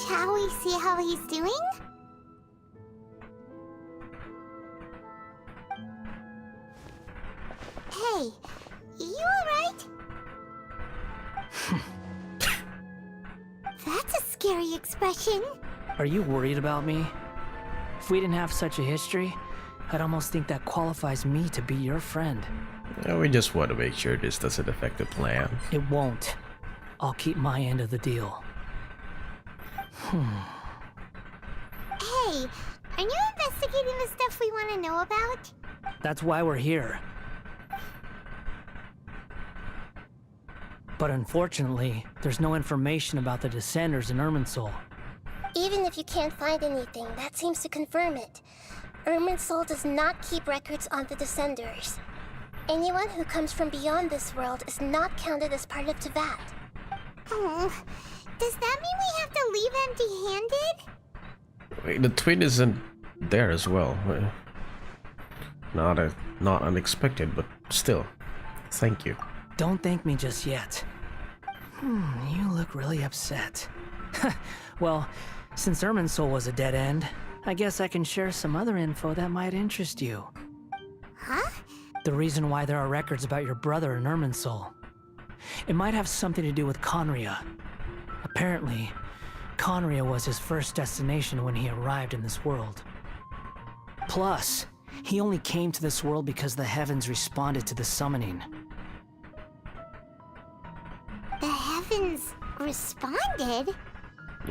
Shall we see how he's doing? Hey, you alright? That's a scary expression. Are you worried about me? If we didn't have such a history, I'd almost think that qualifies me to be your friend. Yeah, we just want to make sure this doesn't affect the plan. It won't. I'll keep my end of the deal. Hey, are you investigating the stuff we want to know about? That's why we're here. But unfortunately, there's no information about the Descenders in Irminsul. Even if you can't find anything, that seems to confirm it. Irminsul does not keep records on the Descenders. Anyone who comes from beyond this world is not counted as part of Teyvat. Oh, does that mean we have to leave empty-handed? Wait, the twin isn't there as well. Not unexpected, but still. Thank you. Don't thank me just yet. You look really upset. Well, since Irminsul was a dead end, I guess I can share some other info that might interest you. Huh? The reason why there are records about your brother in Irminsul. It might have something to do with Conria. Apparently, Conria was his first destination when he arrived in this world. Plus, he only came to this world because the heavens responded to the summoning. The heavens responded?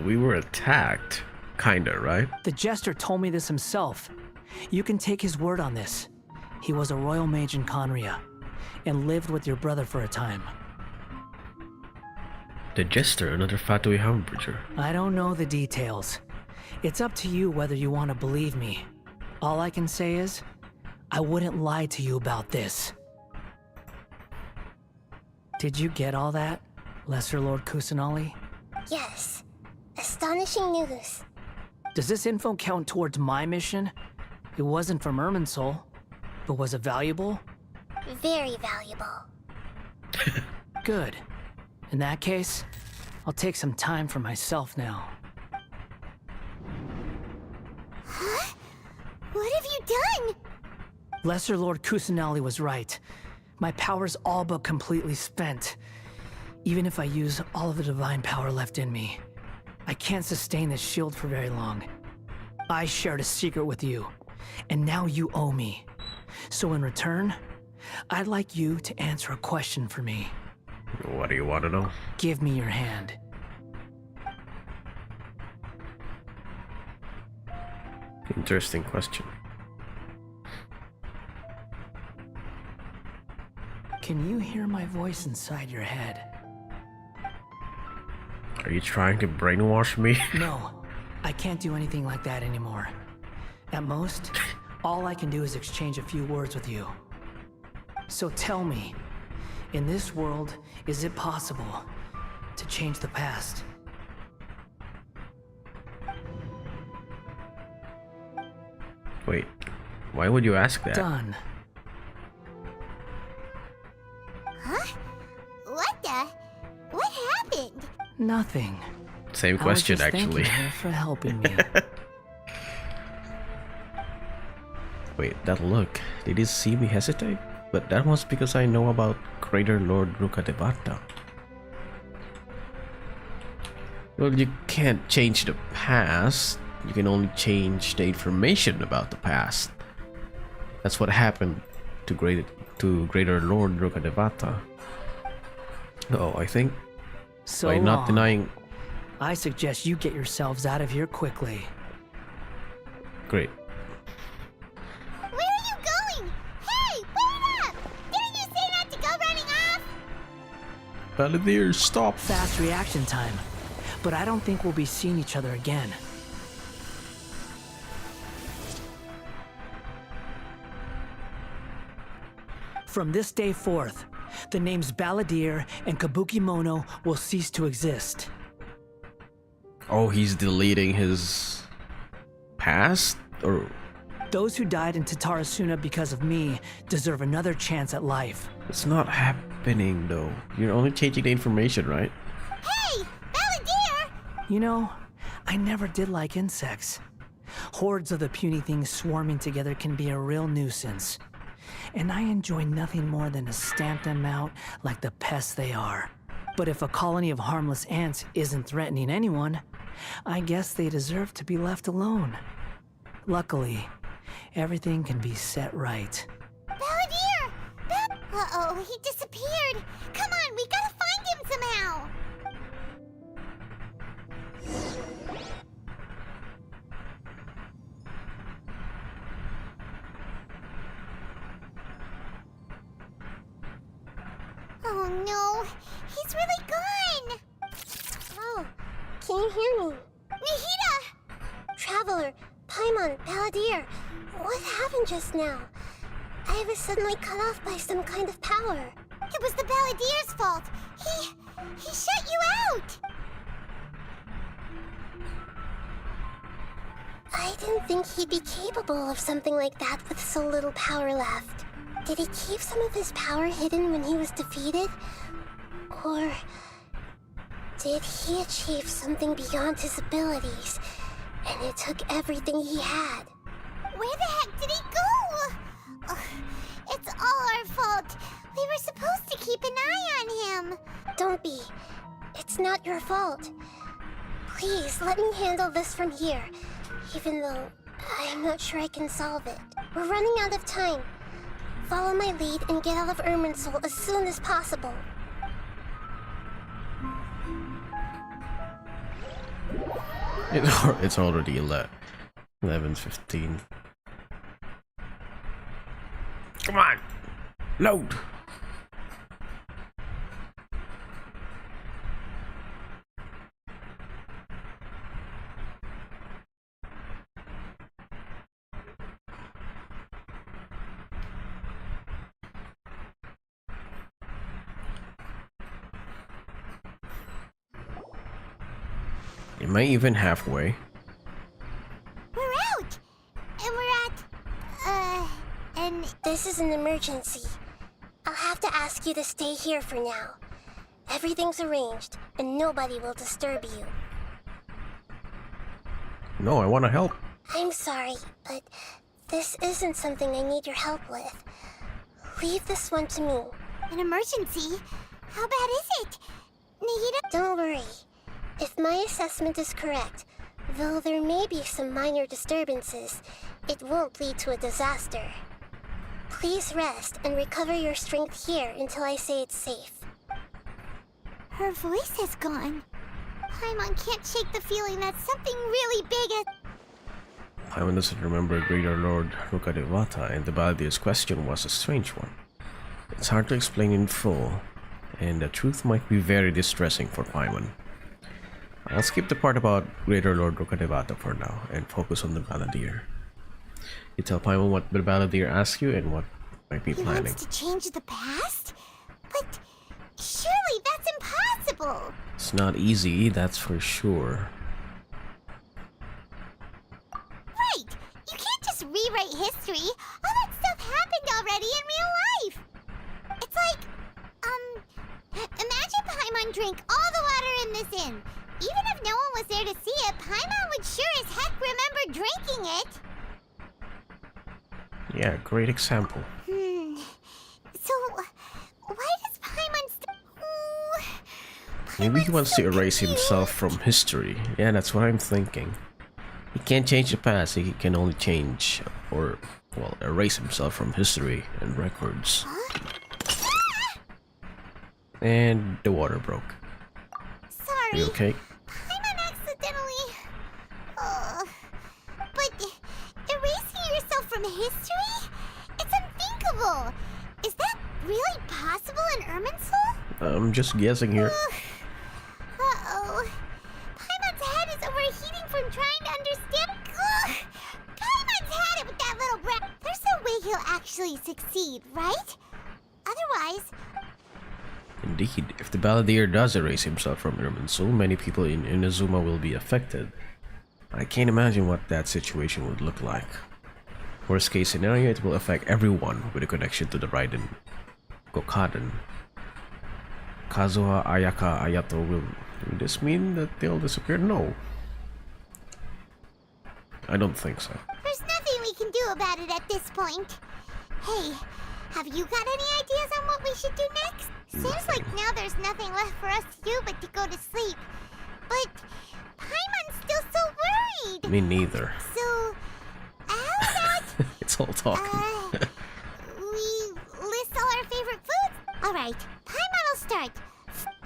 We were attacked. Kinda, right? The Jester told me this himself. You can take his word on this. He was a royal mage in Conria, and lived with your brother for a time. The Jester, another Fatui Harbinger. I don't know the details. It's up to you whether you want to believe me. All I can say is, I wouldn't lie to you about this. Did you get all that, Lesser Lord Kusanali? Yes. Astonishing news. Does this info count towards my mission? It wasn't from Irminsul, but was it valuable? Very valuable. Good. In that case, I'll take some time for myself now. Huh? What have you done? Lesser Lord Kusanali was right. My power's all but completely spent. Even if I use all of the divine power left in me, I can't sustain this shield for very long. I shared a secret with you, and now you owe me. So in return, I'd like you to answer a question for me. What do you want to know? Give me your hand. Interesting question. Can you hear my voice inside your head? Are you trying to brainwash me? No, I can't do anything like that anymore. At most, all I can do is exchange a few words with you. So tell me, in this world, is it possible to change the past? Wait, why would you ask that? Done. Huh? What the? What happened? Nothing. Same I was question, just actually. thanking her for helping me. Wait, that look. Did he see me hesitate? But that was because I know about Greater Lord Rukkhadevata. Well, you can't change the past. You can only change the information about the past. That's what happened to Greater Lord Rukkhadevata. Oh, I think So by not long. denying. I suggest you get yourselves out of here quickly. Great. Where are you going? Hey, wait up! Didn't you say not to go running off? Balladeer, stop! Fast reaction time. But I don't think we'll be seeing each other again. From this day forth, the names Balladeer and Kabukimono will cease to exist. Oh, he's deleting his past? Or Those who died in Tatarasuna because of me deserve another chance at life. it's not happening though. You're only changing the information, right? Hey, Balladeer! You know, I never did like insects. Hordes of the puny things swarming together can be a real nuisance. And I enjoy nothing more than to stamp them out like the pests they are. But if a colony of harmless ants isn't threatening anyone, I guess they deserve to be left alone. Luckily, everything can be set right. Balladeer! Uh-oh, he disappeared. Come on, we gotta find him somehow. Oh no, he's really gone. Oh, can you hear me? Nahida! Traveler, Paimon, Balladeer, what happened just now? I was suddenly cut off by some kind of power. It was the Balladeer's fault. He shut you out. I didn't think he'd be capable of something like that with so little power left. Did he keep some of his power hidden when he was defeated? Or did he achieve something beyond his abilities, and it took everything he had? Where the heck did he go? Ugh, it's all our fault. We were supposed to keep an eye on him. Don't be. It's not your fault. Please, let me handle this from here, even though I'm not sure I can solve it. We're running out of time. Follow my lead and get out of Irminsul as soon as possible. It's already 11:15. Come on! Load! Am I even halfway? We're out! And we're at... and... This is an emergency. I'll have to ask you to stay here for now. Everything's arranged, and nobody will disturb you. No, I want to help. I'm sorry, but this isn't something I need your help with. Leave this one to me. An emergency? How bad is it? Nahida? Don't worry. If my assessment is correct, Though there may be some minor disturbances, it won't lead to a disaster. Please rest and recover your strength here until I say it's safe. Her voice is gone. Paimon can't shake the feeling that something really big is... Paimon doesn't remember Greater Lord Rukkhadevata, and the Baladier's question was a strange one. It's hard to explain in full, and the truth might be very distressing for Paimon. I'll skip the part about Greater Lord Rukkhadevata for now, and focus on the Baladier. You tell Paimon what the Baladier asks you and what might be He planning. wants to change the past? But surely that's impossible! It's not easy, that's for sure. Right! You can't just rewrite history! All that stuff happened already in real life! It's like, imagine Paimon drank all the water in this inn. Even if no one was there to see it, Paimon would sure as heck remember drinking it! Yeah, great example. So, why does Paimon Maybe he wants to erase confused. himself from history. Yeah, that's what I'm thinking. He can't change the past, he can only change, or, well, erase himself from history and records. And the water broke. Sorry. Are you okay? Paimon accidentally... but erasing yourself from history? It's unthinkable! Is that really possible in Irminsul? I'm just guessing here. Uh-oh. Paimon's head is overheating from trying to understand... Ugh. Paimon's had it with that little brat! There's no way he'll actually succeed, right? Otherwise... Indeed, if the Baladier does erase himself from Irminsul, many people in Inazuma will be affected. I can't imagine what that situation would look like. Worst case scenario, it will affect everyone with a connection to the Raiden. Gokaden. Kazuha, Ayaka, Ayato will this mean that they'll disappear? No. I don't think so. There's nothing we can do about it at this point. Hey, have you got any ideas on what we should do next? Seems like now there's nothing left for us to do but to go to sleep. But Paimon's still so worried. Me neither. So, how about It's all talking. we list all our favorite foods? Alright, Paimon will start.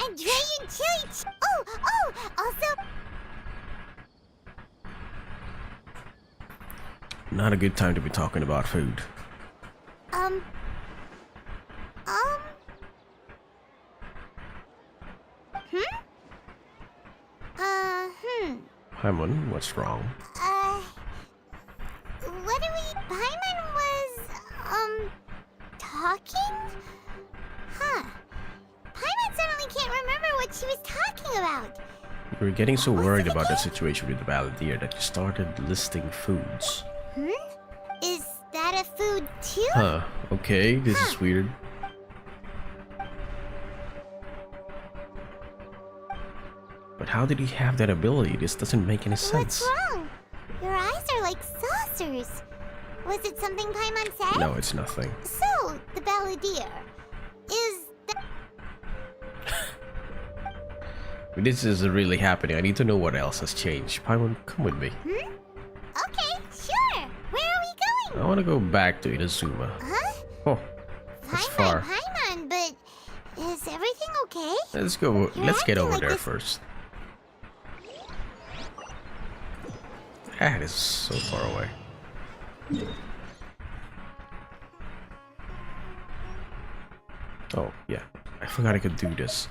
And Dragon Chili. Also. Not a good time to be talking about food. Paimon, what's wrong? What do we... Paimon was, talking? Huh. Paimon suddenly can't remember what she was talking about. You were getting so worried about the situation with the Baladier that you started listing foods. Is that a food too? Huh, okay, this is weird. But how did he have that ability? This doesn't make any sense. What's wrong? Your eyes are like saucers. Was it something Paimon said? No, it's nothing. So, the Baladier. Is that... This is really happening. I need to know what else has changed. Paimon, come with me. Okay, sure. Where are we going? I want to go back to Inazuma. Huh? Oh, that's far. Paimon, but is everything okay? Let's go. You're Let's get acting over like there this- first. That is so far away. Oh, yeah. I forgot I could do this.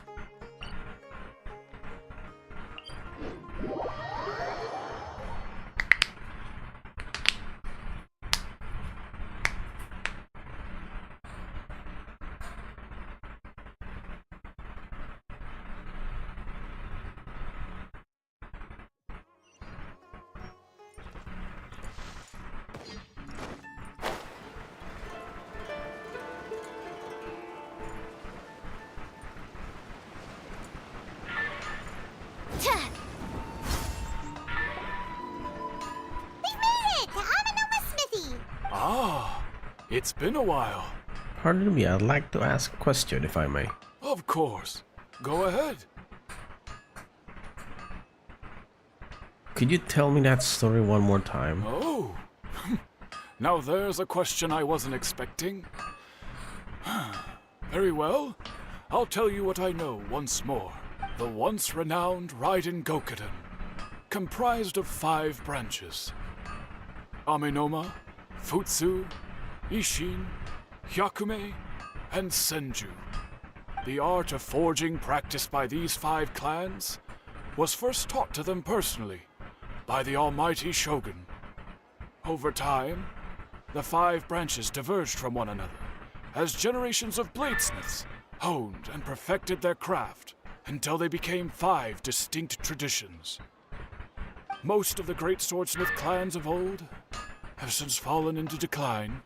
We've made it to Amanoma Smithy. Ah, it's been a while. Pardon me, I'd like to ask a question, if I may. Of course. Go ahead. Could you tell me that story one more time? Oh, now there's a question I wasn't expecting. Very well, I'll tell you what I know once more. The once renowned Raiden Gokuden, comprised of 5 branches. Amenoma, Futsu, Ishin, Hyakume, and Senju. The art of forging practiced by these 5 clans was first taught to them personally by the almighty Shogun. Over time, the 5 branches diverged from one another as generations of bladesmiths honed and perfected their craft until they became 5 distinct traditions. Most of the great swordsmith clans of old have since fallen into decline,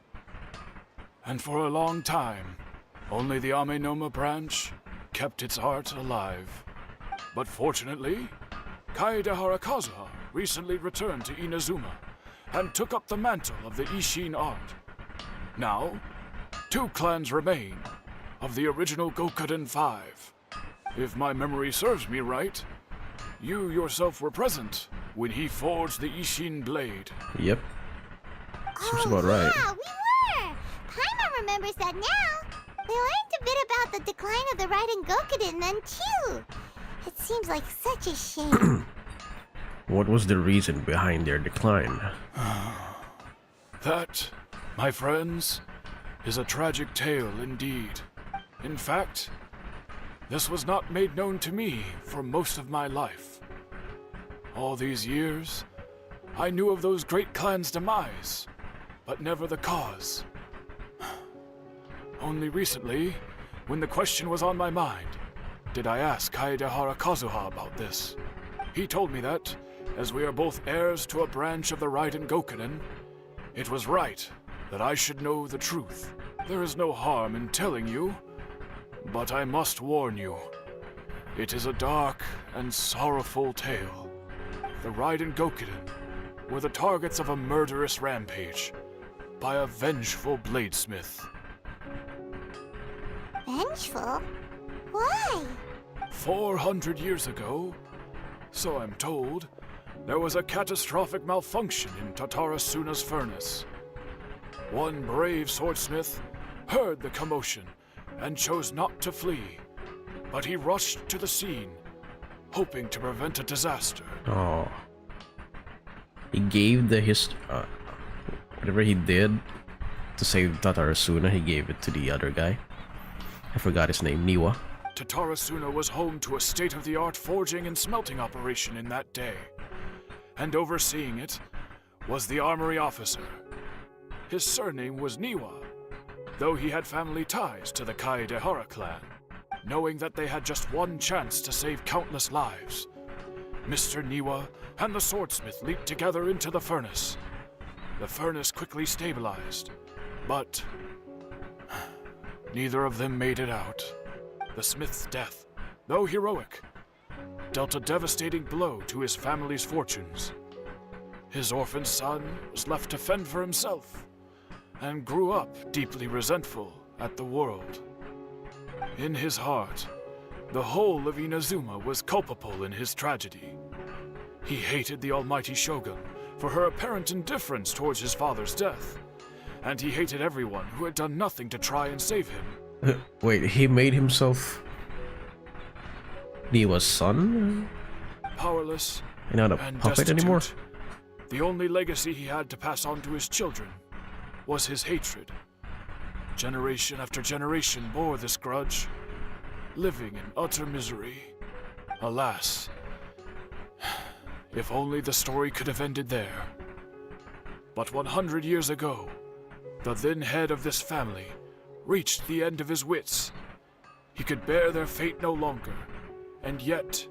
and for a long time, only the Amenoma branch kept its art alive. But fortunately, Kaedehara Kazuha recently returned to Inazuma and took up the mantle of the Ishin art. Now, 2 clans remain of the original Gokuden 5. If my memory serves me right, you yourself were present when he forged the Ishin blade. Yep. Seems about right. Yeah, we were! Paimon remembers that now. They learned a bit about the decline of the Raiden Gokuden then too. It seems like such a shame. What was the reason behind their decline? That, my friends, is a tragic tale indeed. In fact, this was not made known to me for most of my life. All these years, I knew of those great clans' demise, but never the cause. Only recently, when the question was on my mind, did I ask Kaedehara Kazuha about this. He told me that, as we are both heirs to a branch of the Raiden Gokuden, it was right that I should know the truth. There is no harm in telling you, but I must warn you. It is a dark and sorrowful tale. The Raiden Gokuden were the targets of a murderous rampage by a vengeful bladesmith. Vengeful? Why? 400 years ago, so I'm told, there was a catastrophic malfunction in Tatarasuna's furnace. One brave swordsmith heard the commotion and chose not to flee, but he rushed to the scene, hoping to prevent a disaster. Oh. He gave the whatever he did to save Tatarasuna, he gave it to the other guy. I forgot his name, Niwa. Tatarasuna was home to a state-of-the-art forging and smelting operation in that day, and overseeing it was the armory officer. His surname was Niwa, though he had family ties to the Kaedehara clan. Knowing that they had just one chance to save countless lives, Mr. Niwa and the swordsmith leaped together into the furnace. The furnace quickly stabilized, but neither of them made it out. The smith's death, though heroic, dealt a devastating blow to his family's fortunes. His orphan son was left to fend for himself, and grew up deeply resentful at the world. In his heart, the whole of Inazuma was culpable in his tragedy. He hated the almighty Shogun for her apparent indifference towards his father's death, and he hated everyone who had done nothing to try and save him. Wait, he made himself Niwa's son? Powerless And not a and puppet destitute, anymore? the only legacy he had to pass on to his children was his hatred. Generation after generation bore this grudge, living in utter misery. Alas, if only the story could have ended there. But 100 years ago, the then head of this family reached the end of his wits. He could bear their fate no longer, and yet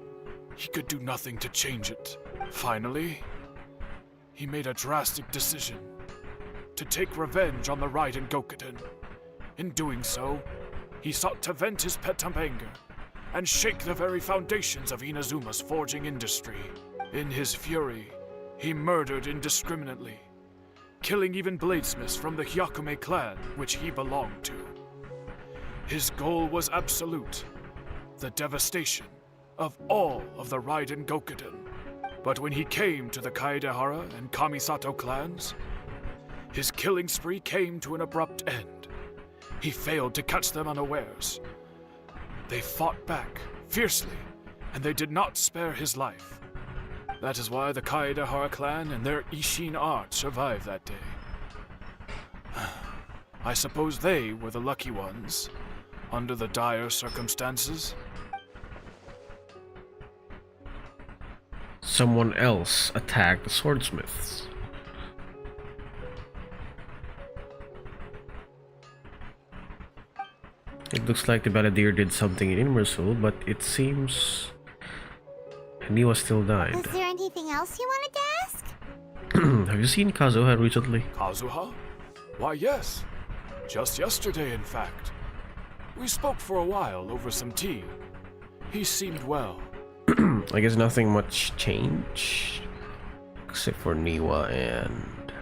he could do nothing to change it. Finally, he made a drastic decision to take revenge on the Raiden Gokuden. In doing so, he sought to vent his pent anger and shake the very foundations of Inazuma's forging industry. In his fury, he murdered indiscriminately, killing even bladesmiths from the Hyakume clan which he belonged to. His goal was absolute, the devastation of all of the Raiden Gokuden. But when he came to the Kaedehara and Kamisato clans, his killing spree came to an abrupt end. He failed to catch them unawares. They fought back fiercely, and they did not spare his life. That is why the Kaedehara clan and their Ishin art survived that day. I suppose they were the lucky ones, under the dire circumstances. Someone else attacked the swordsmiths. It looks like the Balladeer did something in Sumeruuu, but it seems Niwa still died. Was there anything else you wanted to ask? Have you seen Kazuha recently? Kazuha? Why, yes. Just yesterday, in fact. We spoke for a while over some tea. He seemed well. I guess nothing much changed, except for Niwa and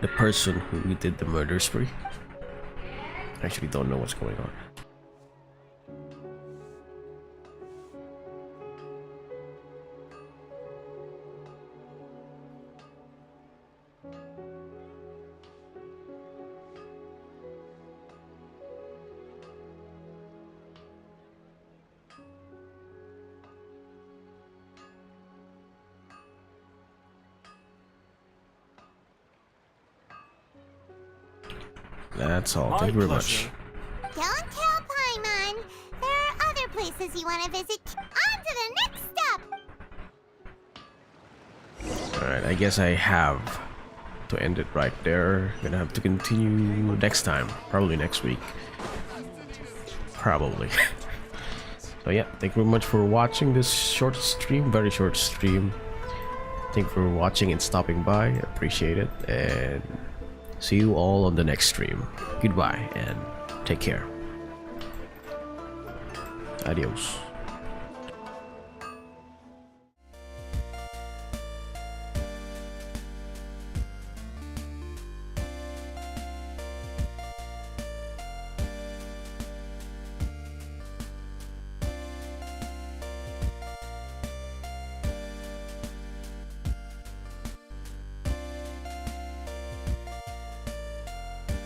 the person who did the murder spree. I actually don't know what's going on. That's all. Thank you very much. Don't tell Paimon. There are other places you want to visit. On to the next stop! Alright, I guess I have to end it right there. Gonna have to continue next time. Probably next week. Probably. So yeah, thank you very much for watching this short stream. Very short stream. Thank you for watching and stopping by. Appreciate it. And see you all on the next stream. Goodbye and take care. Adios.